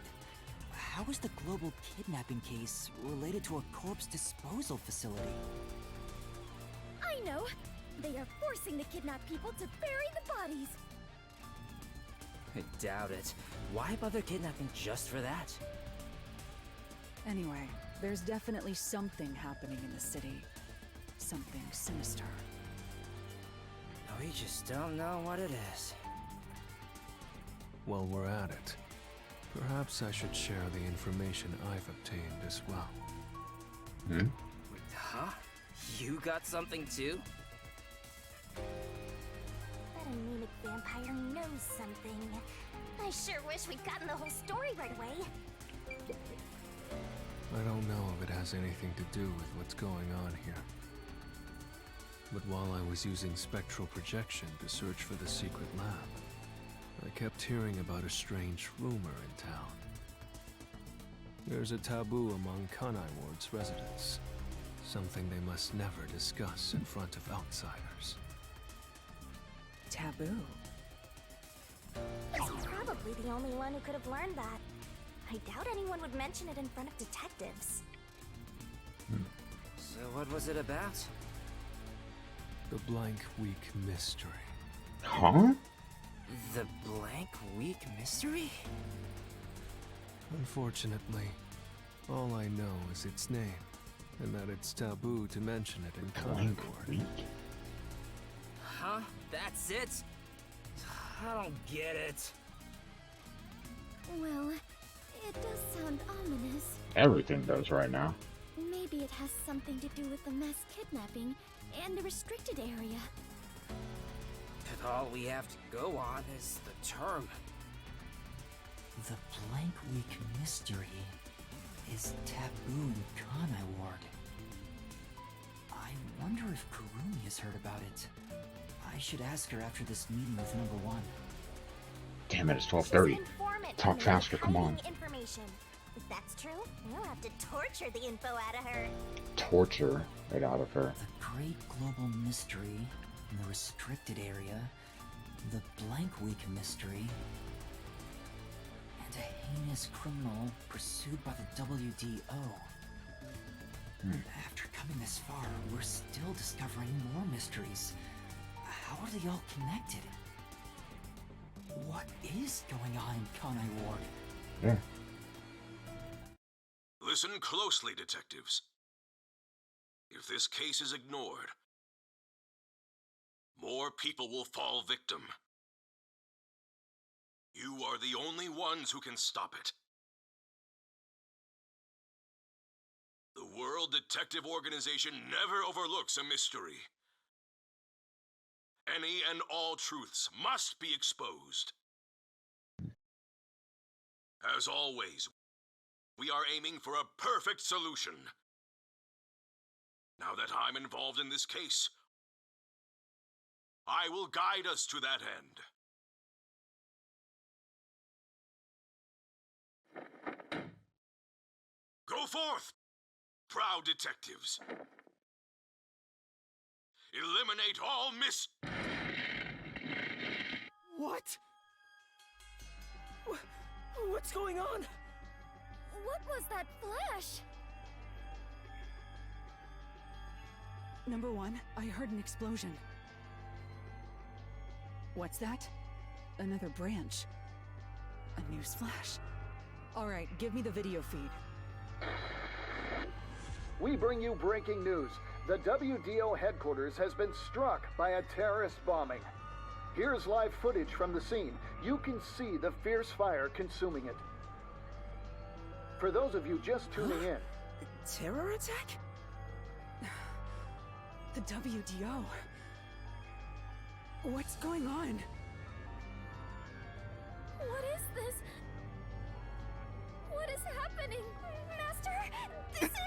how is the global kidnapping case related to a corpse disposal facility? I know! They are forcing the kidnapped people to bury the bodies! I doubt it. Why bother kidnapping just for that? Anyway, there's definitely something happening in the city. Something sinister. We just don't know what it is. While we're at it, perhaps I should share the information I've obtained as well. Huh? You got something too? That anemic vampire knows something. I sure wish we'd gotten the whole story right away. I don't know if it has anything to do with what's going on here. But while I was using spectral projection to search for the secret lab, I kept hearing about a strange rumor in town. There's a taboo among Kanai Ward's residents. Something they must never discuss in front of outsiders. Taboo? He's probably the only one who could have learned that. I doubt anyone would mention it in front of detectives. So what was it about? The Blank Week Mystery. Huh? The Blank Week Mystery? Unfortunately, all I know is its name, and that it's taboo to mention it in Kanai Ward. Huh? That's it? I don't get it. Well, it does sound ominous. Everything does right now. Maybe it has something to do with the mass kidnapping and the restricted area. But all we have to go on is the term. The Blank Week Mystery is taboo in Kanai Ward. I wonder if Kurumi has heard about it. I should ask her after this meeting with number 1. Damn it, it's She's an 12:30. informant Talk who's faster, come on. hiding information. If that's true, we'll have to torture the info out of her. Torture right out of her. The Great Global Mystery in the restricted area, the Blank Week Mystery, and a heinous criminal pursued by the WDO. After coming this far, we're still discovering more mysteries. How are they all connected? What is going on in Kanai Ward? Yeah. Listen closely, detectives. If this case is ignored, more people will fall victim. You are the only ones who can stop it. The World Detective Organization never overlooks a mystery. Any and all truths must be exposed. As always, we are aiming for a perfect solution. Now that I'm involved in this case, I will guide us to that end. Go forth, proud detectives. Eliminate all What? What's going on? What was that flash? Number one, I heard an explosion. What's that? Another branch. A news flash. All right, give me the video feed. We bring you breaking news. The WDO headquarters has been struck by a terrorist bombing. Here's live footage from the scene. You can see the fierce fire consuming it. For those of you just tuning in, Terror attack? The WDO. What's going on? What is this? What is happening? Master, this is...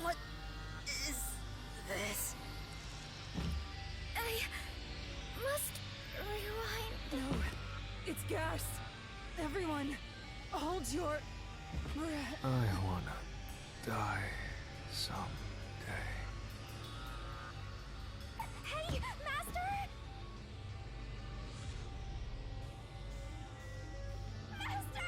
What is this? I must rewind. No, it's gas. Everyone, hold your breath. I wanna die someday. Hey, Master! Master!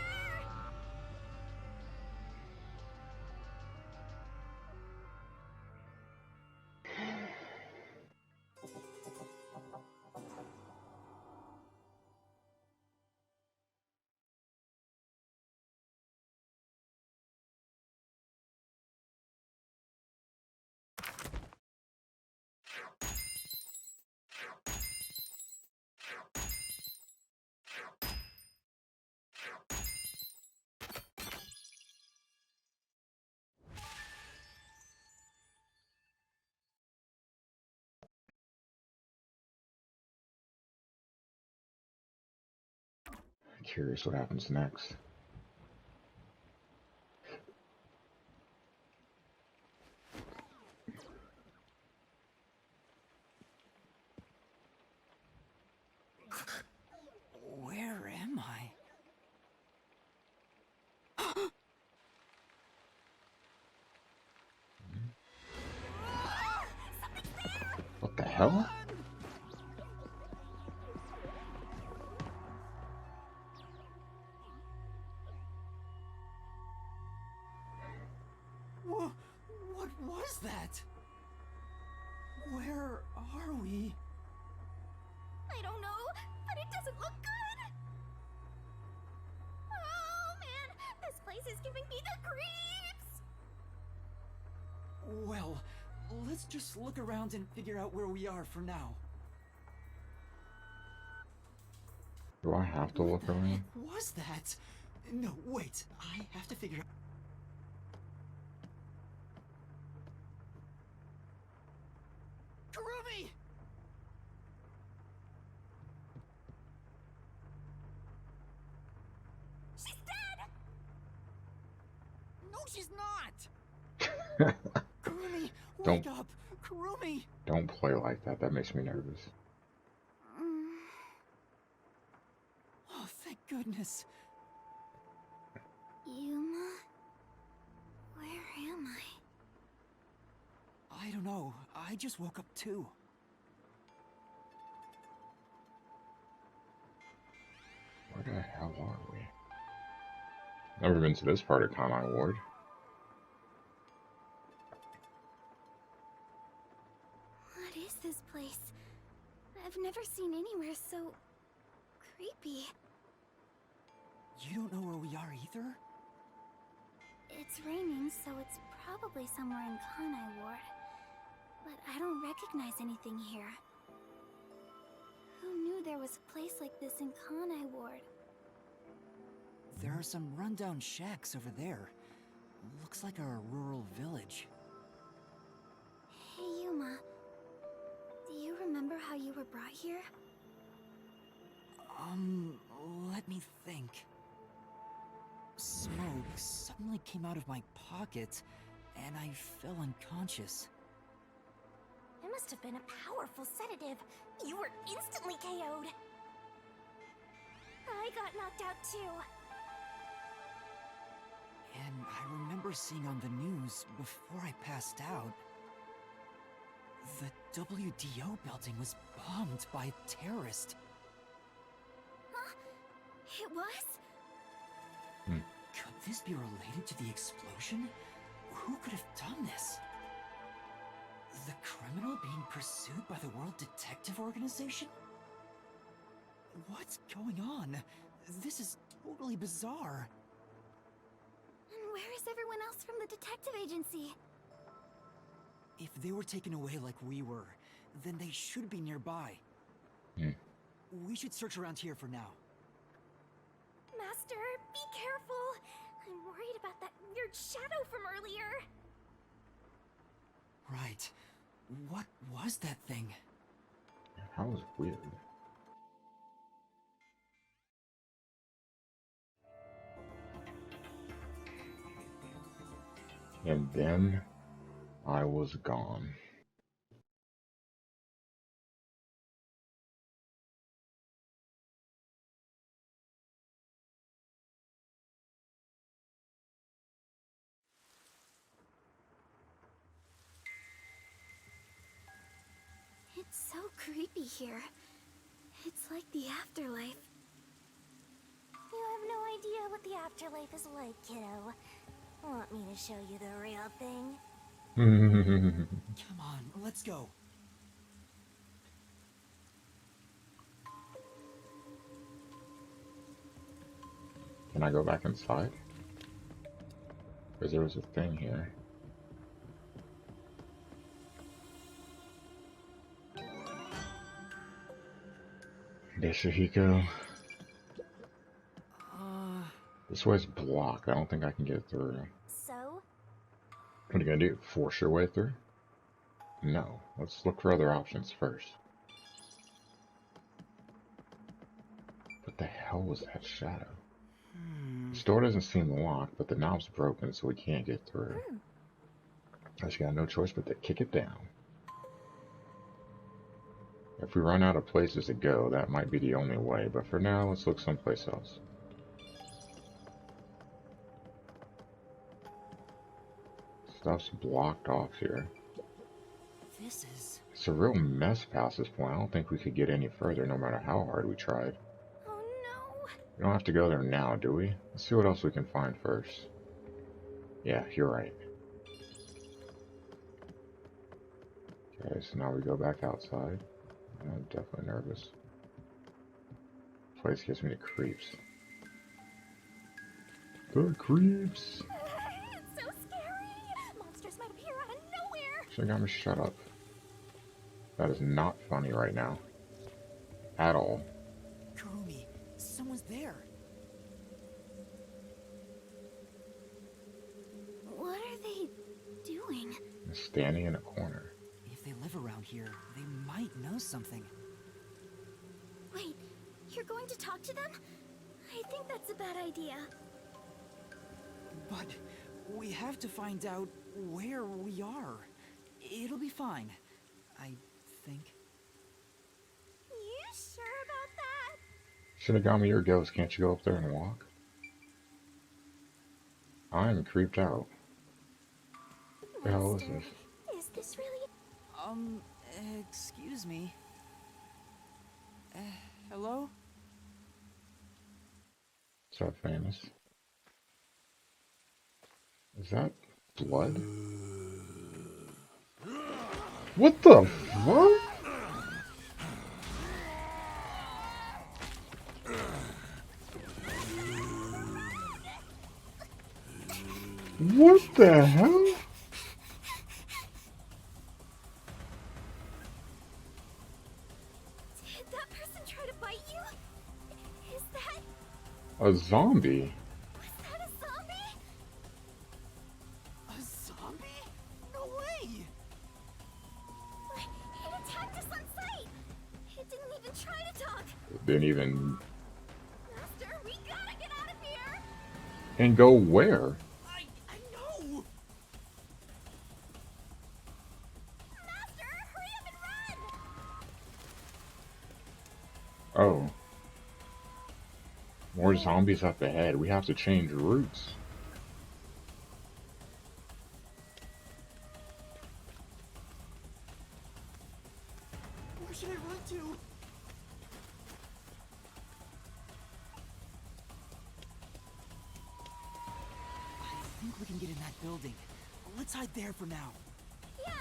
Curious what happens next. Where am I? What the hell? What was that? Where are we? I don't know, but it doesn't look good. Oh man, this place is giving me the creeps. Well, let's just look around and figure out where we are for now. Do I have to look around? What was that? No, wait. I have to figure out. Kurumi! She's dead! No, she's not! Kurumi, wake up! Kurumi! Don't play like that. That makes me nervous. Oh, thank goodness. Yuma? Where am I? I don't know. I just woke up too. Where the hell are we? Never been to this part of Kanai Ward. What is this place? I've never seen anywhere so... creepy. You don't know where we are either? It's raining, so it's probably somewhere in Kanai Ward. But I don't recognize anything here. Who Who knew there was a place like this in Kanai Ward? There are some rundown shacks over there. Looks like a rural village. Hey, Yuma. Do you remember how you were brought here? Let me think. Smoke suddenly came out of my pocket, and I fell unconscious. It must have been a powerful sedative. You were instantly KO'd. I got knocked out too. And I remember seeing on the news before I passed out. The WDO building was bombed by a terrorist. Huh? It was? Could this be related to the explosion? Who could have done this? The criminal being pursued by the World Detective Organization? What's going on? This is totally bizarre. And where is everyone else from the detective agency? If they were taken away like we were, then they should be nearby. We should search around here for now. Master, be careful. I'm worried about that weird shadow from earlier. Right. What was that thing? That was weird. And then I was gone. It's so creepy here. It's like the afterlife. You have no idea what the afterlife is like, kiddo. Want me to show you the real thing? Come on, let's go. Can I go back inside? Because there was a thing here. Deshihiko. This way's blocked. I don't think I can get through. So? What are you gonna do? Force your way through? No. Let's look for other options first. What the hell was that shadow? The door doesn't seem locked, but the knob's broken, so we can't get through. I just got no choice but to kick it down. If we run out of places to go, that might be the only way, but for now, let's look someplace else. Stuff's blocked off here. It's a real mess past this point. I don't think we could get any further, no matter how hard we tried. Oh no! We don't have to go there now, do we? Let's see what else we can find first. Yeah, you're right. Okay, so now we go back outside. I'm definitely nervous. This place gives me the creeps. The creeps! It's so scary! Monsters might appear out of nowhere! Should've got me shut up. That is not funny right now. At all. Kurumi, someone's there. What are they doing? I'm standing in a corner. If they live around here, they might know something. Wait, you're going to talk to them? I think that's a bad idea. But we have to find out where we are. It'll be fine, I think. You sure about that? Should've got me your ghost. Can't you go up there and walk? I'm creeped out. What the hell is this? Is this really? Excuse me. Hello? What's up, famous? Is that blood? What the fuck? What the hell? Did that person try to bite you? Is that... A zombie? Was that a zombie? A zombie? No way! It attacked us on sight! It didn't even try to talk! Didn't even... Master, we gotta get out of here! And go where? I know! Master, hurry up and run! Oh. More zombies up ahead. We have to change routes. Where should I run to? I think we can get in that building. Let's hide there for now. Yeah!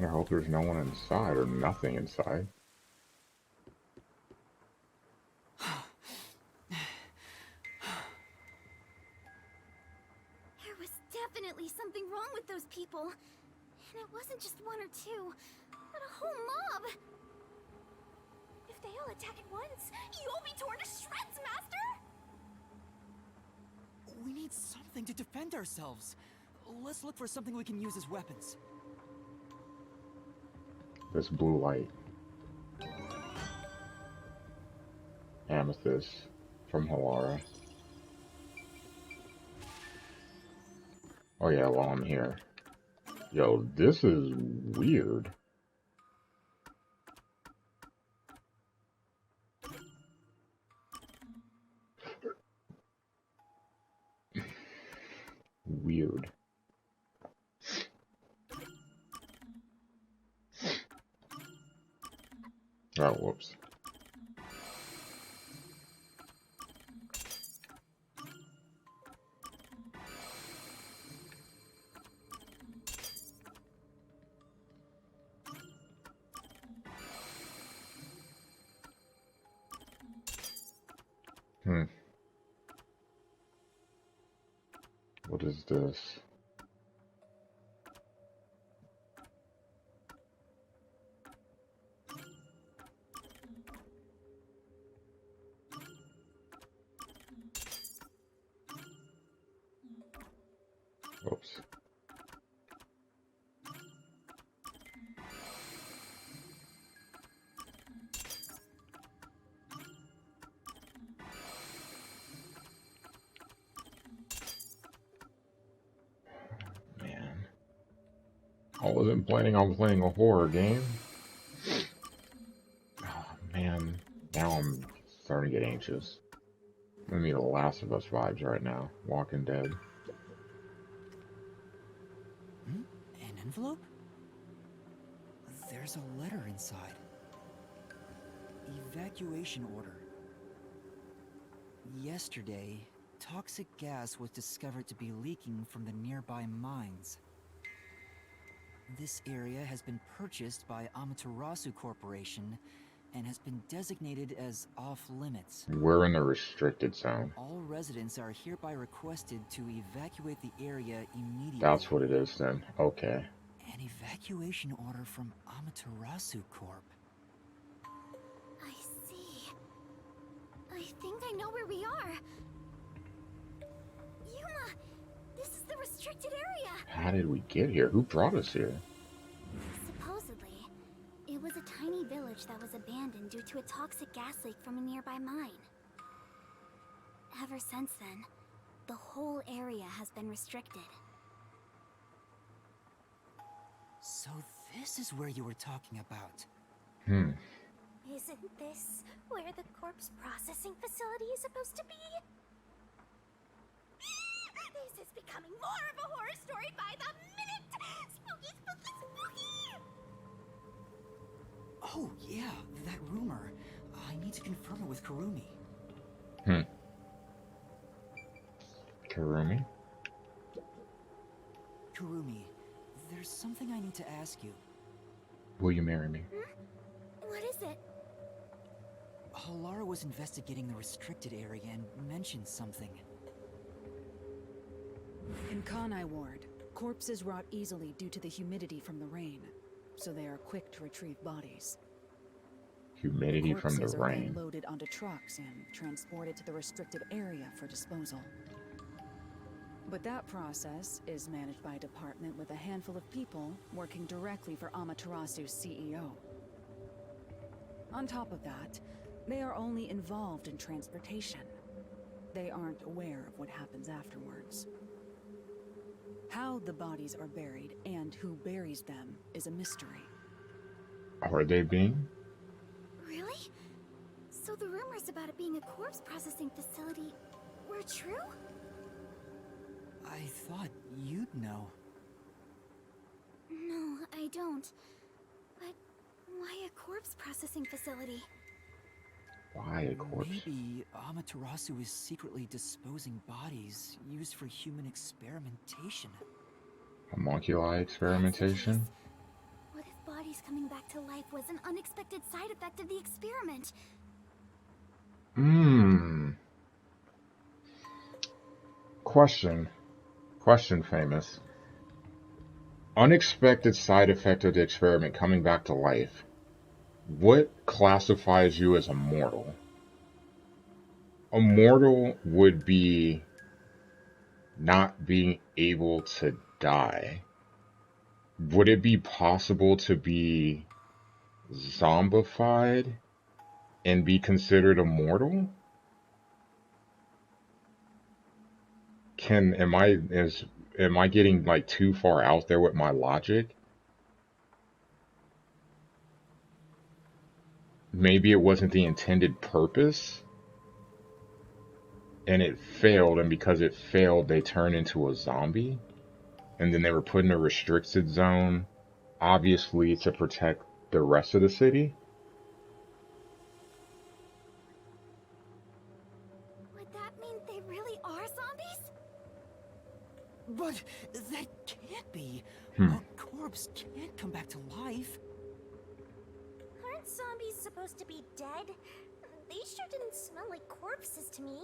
I hope there's no one inside or nothing inside. There was definitely something wrong with those people. And it wasn't just one or two, but a whole mob. If they all attack at once, you'll be torn to shreds, Master! We need something to defend ourselves. Let's look for something we can use as weapons. This blue light. Amethyst from Halara. Oh yeah, while I'm here. Yo, this is weird. Weird. Oh, whoops. What is this? Oops. Man. I wasn't planning on playing a horror game. Oh, man. Now I'm starting to get anxious. I'm gonna need a Last of Us vibes right now. Walking Dead. An envelope? There's a letter inside. Evacuation order. Yesterday, toxic gas was discovered to be leaking from the nearby mines. This area has been purchased by Amaterasu Corporation and has been designated as off-limits. We're in the restricted zone. All residents are hereby requested to evacuate the area immediately. That's what it is then. Okay. An evacuation order from Amaterasu Corp. I see. I think I know where we are. Yuma! This is the restricted area! How did we get here? Who brought us here? Supposedly, it was a tiny village that was abandoned due to a toxic gas leak from a nearby mine. Ever since then, the whole area has been restricted. So this is where you were talking about. Isn't this where the corpse processing facility is supposed to be? This is becoming more of a horror story by the minute! Spooky, spooky, spooky! Oh, yeah, that rumor. I need to confirm it with Kurumi. Kurumi? Kurumi, there's something I need to ask you. Will you marry me? What is it? Halara was investigating the restricted area and mentioned something. In Kanai Ward, corpses rot easily due to the humidity from the rain, so they are quick to retrieve bodies. Humidity from the Corpses are then rain. loaded onto trucks and transported to the restricted area for disposal. But that process is managed by a department with a handful of people working directly for Amaterasu's CEO. On top of that, they are only involved in transportation. They aren't aware of what happens afterwards. How the bodies are buried and who buries them is a mystery. Are they being? Really? So the rumors about it being a corpse processing facility were true? I thought you'd know. No, I don't. But why a corpse processing facility? Why a corpse? Maybe Amaterasu is secretly disposing bodies used for human experimentation. Homunculi experimentation? What if bodies coming back to life was an unexpected side effect of the experiment? Question, famous. Unexpected side effect of the experiment coming back to life. What classifies you as a mortal? A mortal would be not being able to die. Would it be possible to be zombified and be considered a mortal? Am I getting like too far out there with my logic? Maybe it wasn't the intended purpose and it failed, and because it failed they turned into a zombie and then they were put in a restricted zone, obviously to protect the rest of the city. Would that mean they really are zombies? But that can't be. A corpse can't come back to life. Aren't zombies supposed to be dead? They sure didn't smell like corpses to me.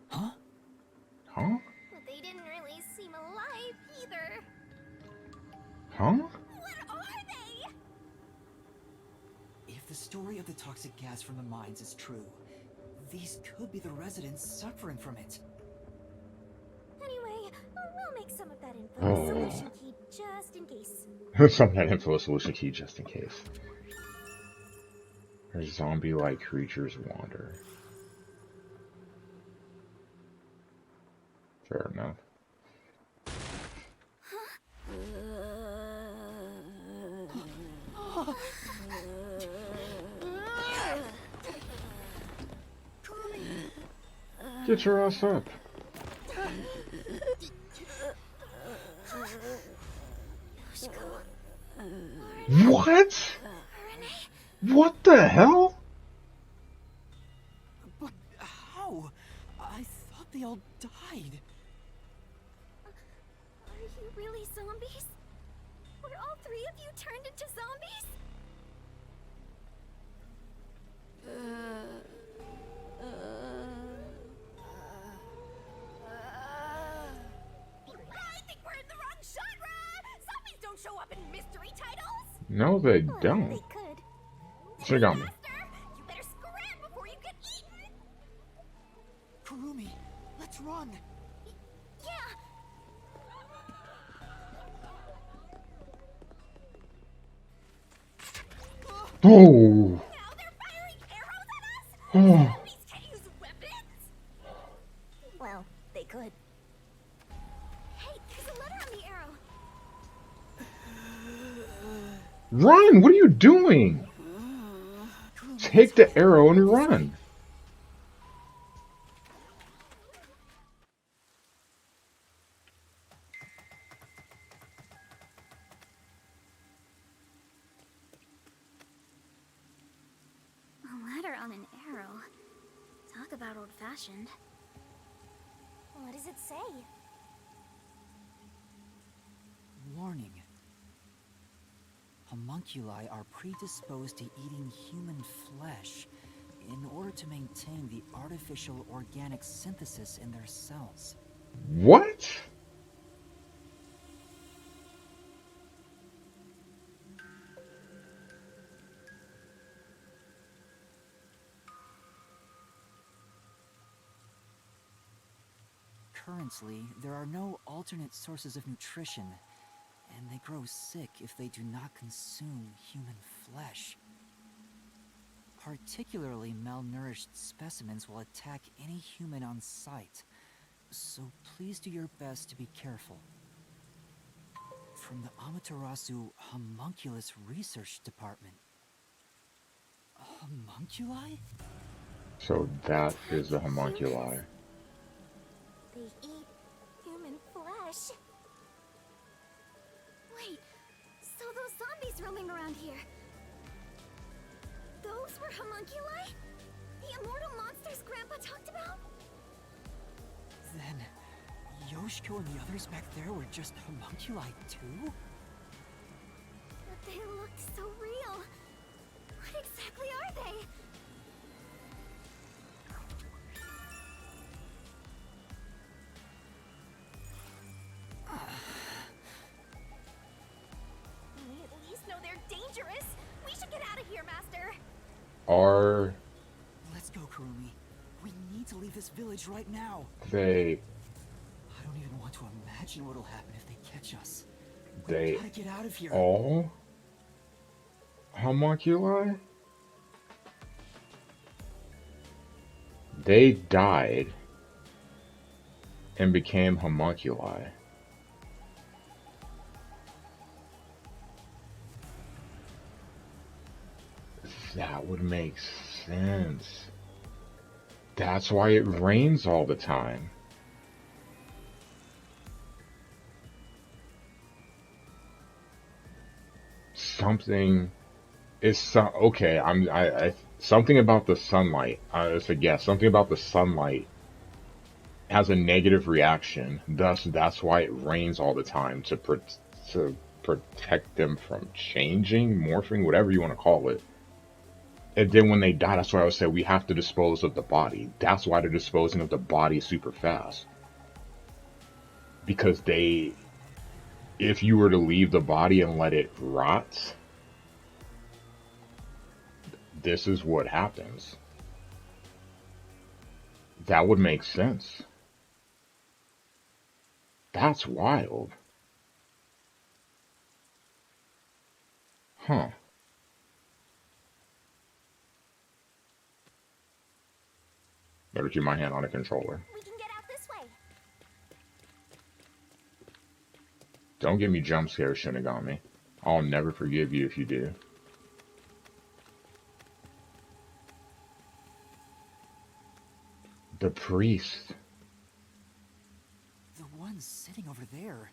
Huh? Huh? But they didn't really seem alive either. Huh? What are they? If the story of the toxic gas from the mines is true, these could be the residents suffering from it. Anyway, we'll make some of that info a solution key just in case. Some of that info a solution key just in case. Or zombie-like creatures wander. Fair enough. Get your ass up. What? What the hell? But how? I thought they all died. Are you really zombies? Were all three of you turned into zombies? I think we're in the wrong genre! Zombies don't show up in mystery titles! No, they Well, don't. they could. Should've got me. Faster! You better scram before you get eaten! Kurumi, let's run. Yeah! Oh. Now they're firing arrows at us? Oh. Zombies can't use weapons? Well, they could. Hey, there's a letter on the arrow. Run! What are you doing? Take the arrow and run. A letter on an arrow. Talk about old-fashioned. What does it say? Warning. Homunculi are predisposed to eating human flesh in order to maintain the artificial organic synthesis in their cells. What? currently, there are no alternate sources of nutrition, and they grow sick if they do not consume human flesh. Particularly malnourished specimens will attack any human on sight, so please do your best to be careful. From the Amaterasu Homunculus Research Department. Homunculi? So that is the homunculi. They eat human flesh. Wait, so those zombies roaming around here, those were homunculi? The immortal monsters Grandpa talked about? Then, Yoshiko and the others back there were just homunculi too? But they looked so real. What exactly are they? We at least know they're dangerous. We should get out of here, Master. Let's go, Kurumi. We need to leave this village right now. They... I don't even want to imagine what'll happen if they catch us. They... We gotta get out of here. all... homunculi? They died and became homunculi. That would make sense. That's why it rains all the time. Something is okay. Something about the sunlight. It's a guess. Something about the sunlight has a negative reaction. Thus, that's why it rains all the time to protect them from changing, morphing, whatever you want to call it. And then when they die, that's why I would say we have to dispose of the body. That's why they're disposing of the body super fast. Because if you were to leave the body and let it rot, this is what happens. That would make sense. That's wild. Huh. Better keep my hand on the controller. We can get out this way. Don't give me jump scares, Shinigami. I'll never forgive you if you do. The priest. The one sitting over there.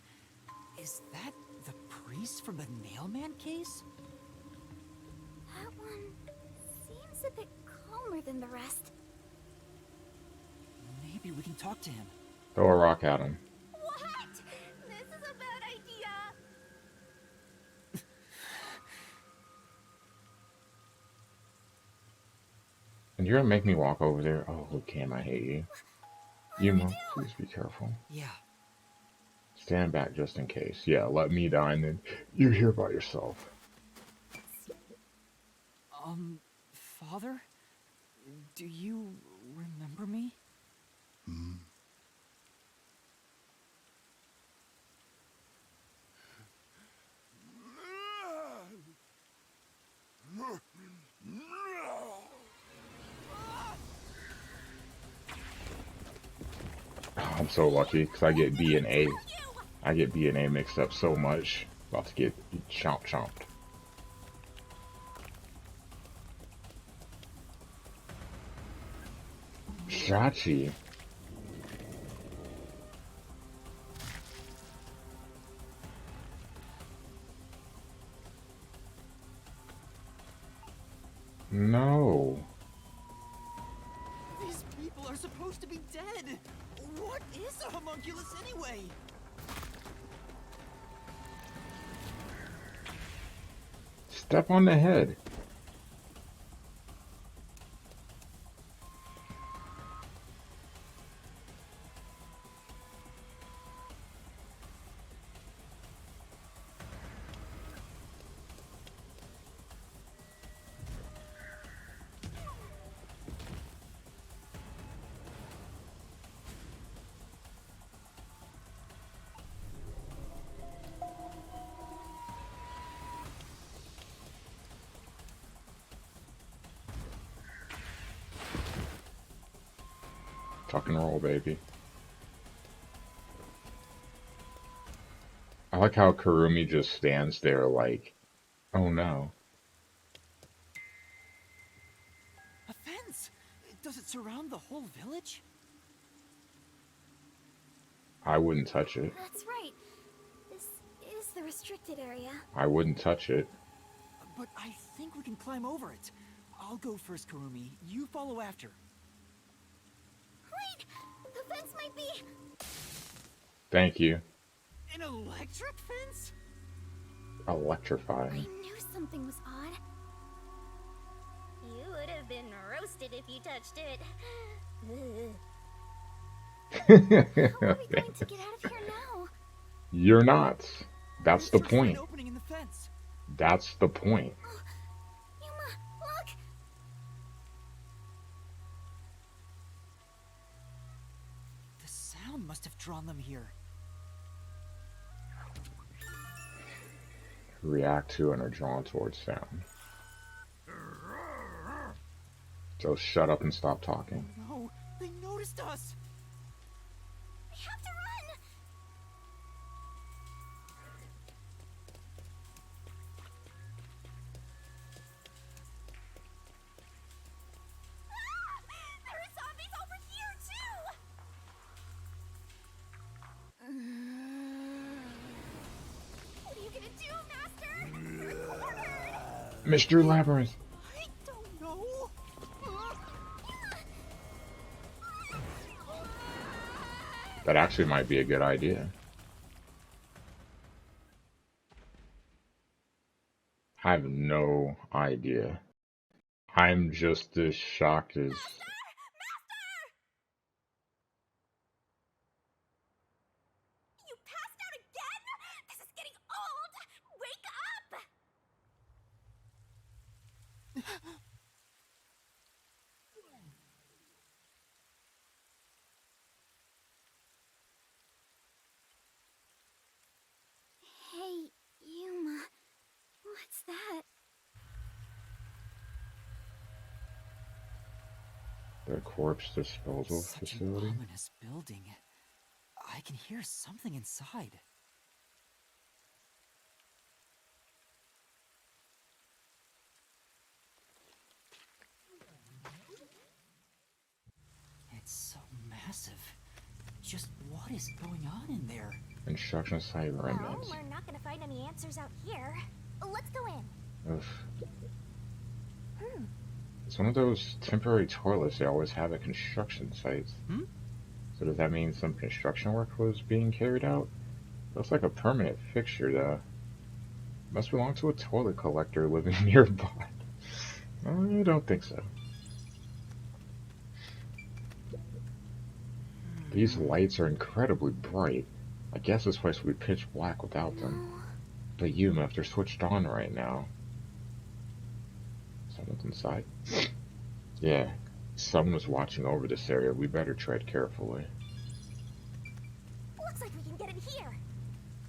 Is that the priest from the Nailman case? That one seems a bit calmer than the rest. Maybe we can talk to him. Throw a rock at him. What? This is a bad idea. And you're gonna make me walk over there? Oh, look, Cam, I hate you. Yuma, please be careful. Yeah. Stand back just in case. Yeah, let me die and then you're here by yourself. Father? Do you remember me? I'm so lucky because I get B and A. I get B and A mixed up so much. About to get chomped. Shachi. No. These people are supposed to be dead. What is a homunculus anyway? Step on the head. Tuck and roll, baby. I like how Kurumi just stands there like, oh no. A fence! Does it surround the whole village? I wouldn't touch it. That's right. This is the restricted area. I wouldn't touch it. But I think we can climb over it. I'll go first, Kurumi. You follow after. Wait! The fence might be... Thank you. An electric fence? I Electrifying. knew something was odd. You would have been roasted if you touched it. How are we going to get out of here now? You're not. That's the There's a point. opening in the fence. That's the point. Yuma, look! The sound must have drawn them here. React to and are drawn towards sound. So shut up and stop talking. No, they noticed us. We have to run! Ah! There are zombies over here, too! What are you gonna do, Master? We're cornered! Mr. Labyrinth. I don't know. That actually might be a good idea. I have no idea. I'm just as shocked as... You passed out again? This is getting old! Wake up! Hey, Yuma. What's that? The corpse disposal Such facility? an ominous building. I can hear something inside. It's so massive. Just what is going on in there? Construction site Well, remnants. we're not gonna find any answers out here. Let's go in. Oof. It's one of those temporary toilets they always have at construction sites. So does that mean some construction work was being carried out? Looks like a permanent fixture though. Must belong to a toilet collector living nearby. I don't think so. These lights are incredibly bright. I guess this place would be pitch black without them. But Yuma, if they're switched on right now... Someone's inside? Yeah, someone was watching over this area. We better tread carefully. Looks like we can get in here.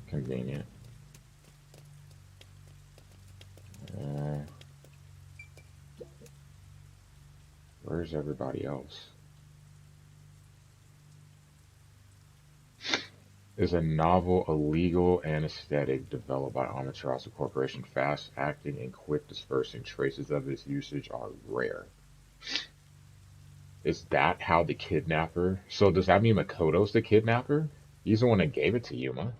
Convenient. Where's everybody else? Is a novel illegal anesthetic developed by Amaterasu Corporation. Fast acting and quick dispersing. Traces of its usage are rare. Is that how the kidnapper? So does that mean Makoto's the kidnapper? He's the one that gave it to Yuma.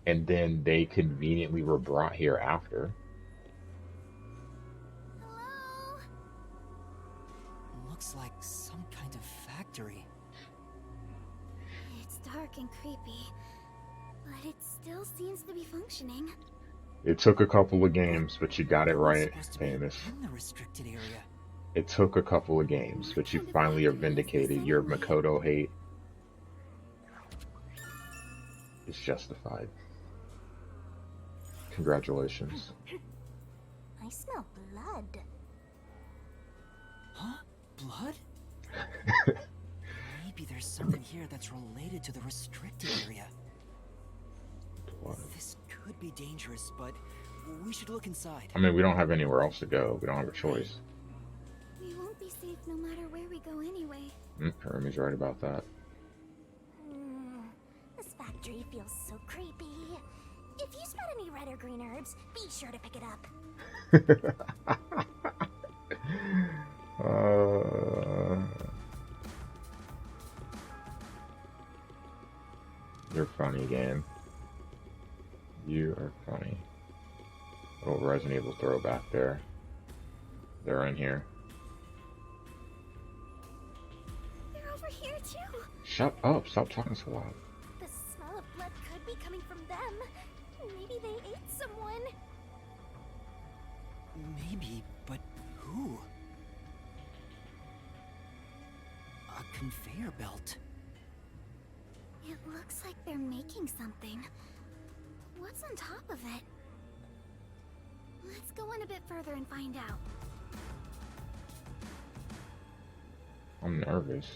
And then they conveniently were brought here after. Hello? Looks like some kind of factory. It's dark and creepy, but it still seems to be functioning. It took a couple of games, but you got it right, Famous. In the restricted area. It took a couple of games, but you finally are vindicated. Your Makoto hate is justified. Congratulations. I smell blood. Huh? Blood? Maybe there's something here that's related to the restricted area. Blood. This could be dangerous, but we should look inside. I mean, we don't have anywhere else to go. We don't have a choice. We won't be be safe no matter where we go anyway. Hermie's right about that. This factory feels so creepy. If you spot any red or green herbs, be sure to pick it up. You're funny, game. You are funny. Little Resident Evil throwback there. They're in here. They're over here too. Shut up! Stop talking so loud. The smell of blood could be coming from them. Maybe they ate someone. Maybe, but who? A conveyor belt. It looks like they're making something. What's on top of it? Let's go in a bit further and find out. I'm nervous.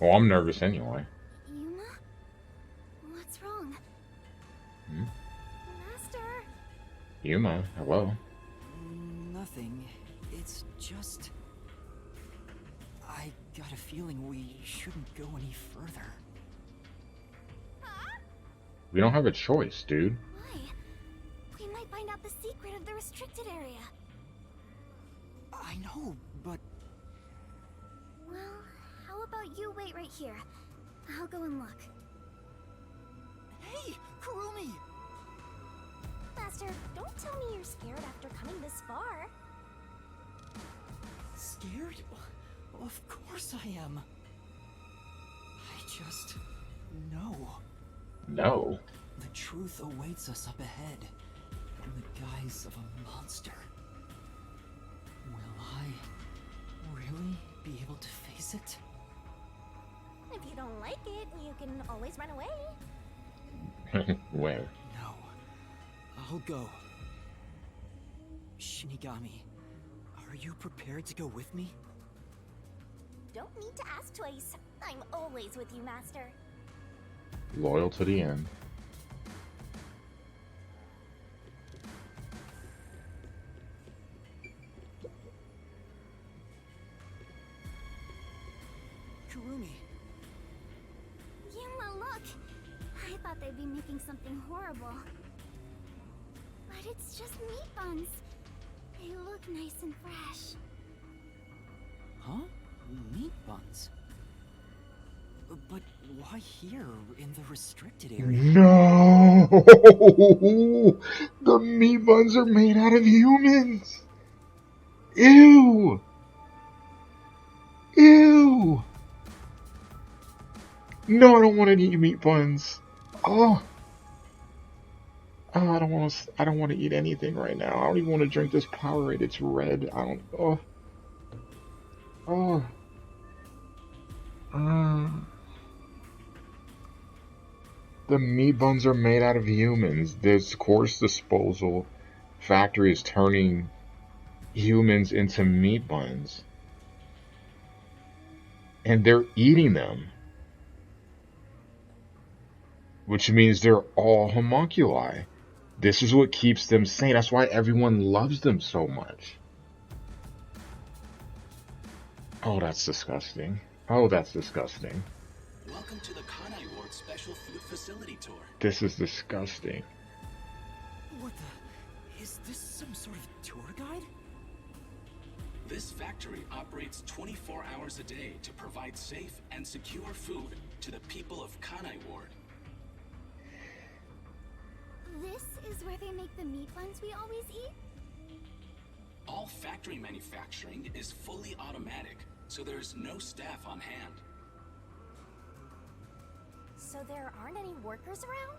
Well, I'm nervous anyway. Yuma? What's wrong? Master? Yuma, hello. Nothing. It's just... I got a feeling we shouldn't go any further. We don't have a choice, dude. Why? We might find out the secret of the restricted area. I know, but... Well, how about you wait right here? I'll go and look. Hey, Kurumi! Master, don't tell me you're scared after coming this far. Scared? Of course I am. I just... know. No. The truth awaits us up ahead, in the guise of a monster. Will I really be able to face it? If you don't like it, you can always run away. Where? No. I'll go. Shinigami, are you prepared to go with me? Don't need to ask twice. I'm always with you, Master. Loyal to the end. Kurumi. Yuma, look! I thought they'd be making something horrible. But it's just meat buns. They look nice and fresh. Huh? Meat buns? But why here, in the restricted area? No! The meat buns are made out of humans! Ew! Ew! No, I don't want to eat meat buns. Oh! Oh, I don't want to eat anything right now. I don't even want to drink this Powerade. It's red. I don't... Oh. Oh. The meat buns are made out of humans. This coarse disposal factory is turning humans into meat buns. And they're eating them. Which means they're all homunculi. This is what keeps them sane. That's why everyone loves them so much. Oh, that's disgusting. Oh, that's disgusting. Welcome to the Kanai Ward Special Food Facility Tour. This is disgusting. What the... Is this some sort of tour guide? This factory operates 24 hours a day to provide safe and secure food to the people of Kanai Ward. This is where they make the meat buns we always eat? All factory manufacturing is fully automatic, so there's no staff on hand. So there aren't any workers around?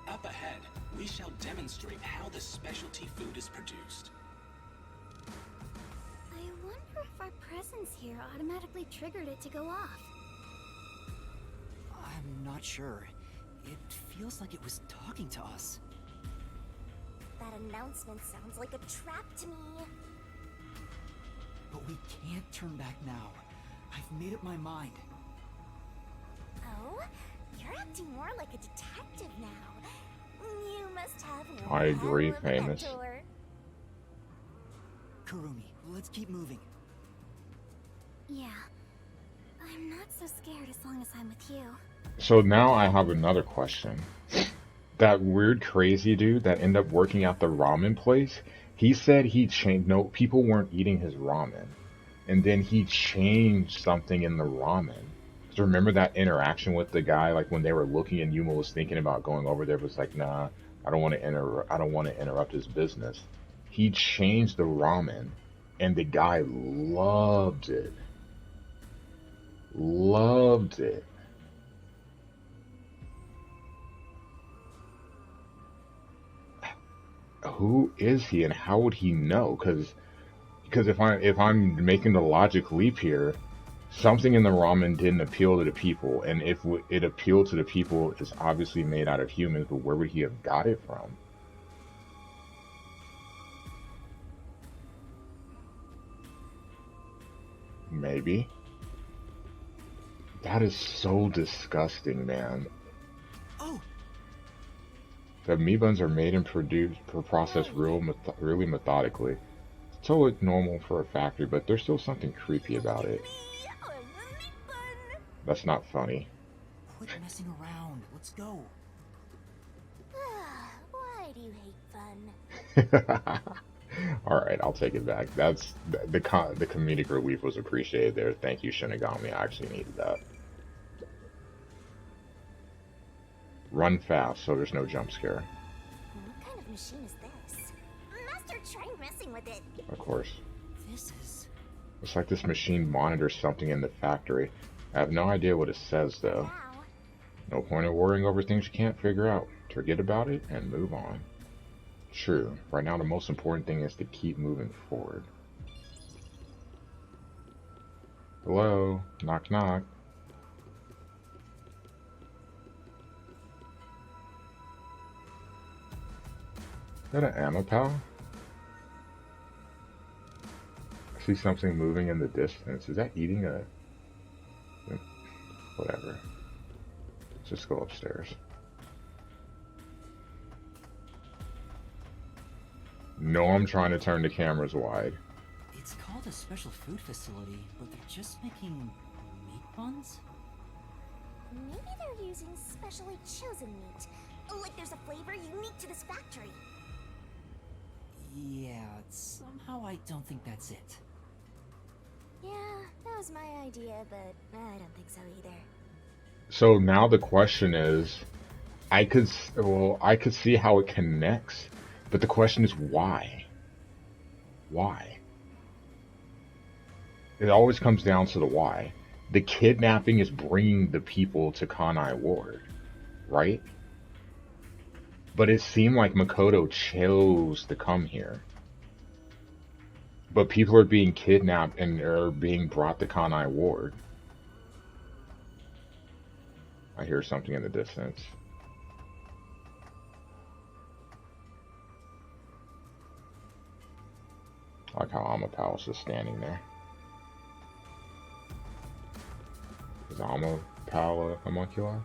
Up ahead, we shall demonstrate how the specialty food is produced. I wonder if our presence here automatically triggered it to go off. I'm not sure. It feels like it was talking to us. That announcement sounds like a trap to me. But we can't turn back now. I've made up my mind. Oh? You're acting more like a detective now. You must have one I agree, hell of a Famous. mentor. Kurumi, Let's keep moving. Yeah. I'm not so scared as long as I'm with you. So now I have another question. That weird crazy dude that ended up working at the ramen place, he said he changed, no, people weren't eating his ramen. And then he changed something in the ramen. So remember that interaction with the guy, like when they were looking and Yuma was thinking about going over there, was like, nah, I don't want to interrupt his business. He changed the ramen and the guy loved it. Loved it. Who is he and how would he know? Because if I'm making the logic leap here, something in the ramen didn't appeal to the people, and if it appealed to the people, it's obviously made out of humans. But where would he have got it from? Maybe. That is so disgusting, man. Oh. The meat buns are made and processed really methodically. It's totally normal for a factory, but there's still something creepy about it. That's not funny. Quit messing around. Let's go. Why do you hate fun? Alright, I'll take it back. That's the comedic relief was appreciated there. Thank you, Shinigami. I actually needed that. Run fast so there's no jump scare. What kind of machine is this? Master, try messing with it. Of course. This is... It's like this machine monitors something in the factory. I have no idea what it says, though. Wow. No point in worrying over things you can't figure out. Forget about it and move on. True. Right now the most important thing is to keep moving forward. Hello? Knock knock. Is that an ammo pal? I see something moving in the distance. Is that eating a... Whatever. Let's just go upstairs. No, I'm trying to turn the cameras wide. It's called a special food facility, but they're just making meat buns? Maybe they're using specially chosen meat. Like there's a flavor unique to this factory. Yeah, somehow I don't think that's it. Yeah, that was my idea, but I don't think so either. So now the question is, I could see how it connects, but the question is why? Why? It always comes down to the why. The kidnapping is bringing the people to Kanai Ward, right? But it seemed like Makoto chose to come here. But people are being kidnapped and are being brought to Kanai Ward. I hear something in the distance. I like how Amapal is just standing there. Is Amapal a homunculi?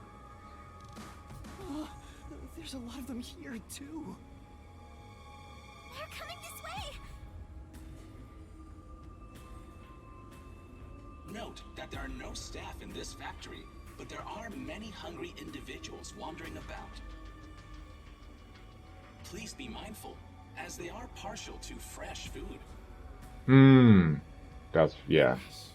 There's a lot of them here, too. They're coming this way! Note that there are no staff in this factory, but there are many hungry individuals wandering about. Please be mindful, as they are partial to fresh food. That's, yeah. Fresh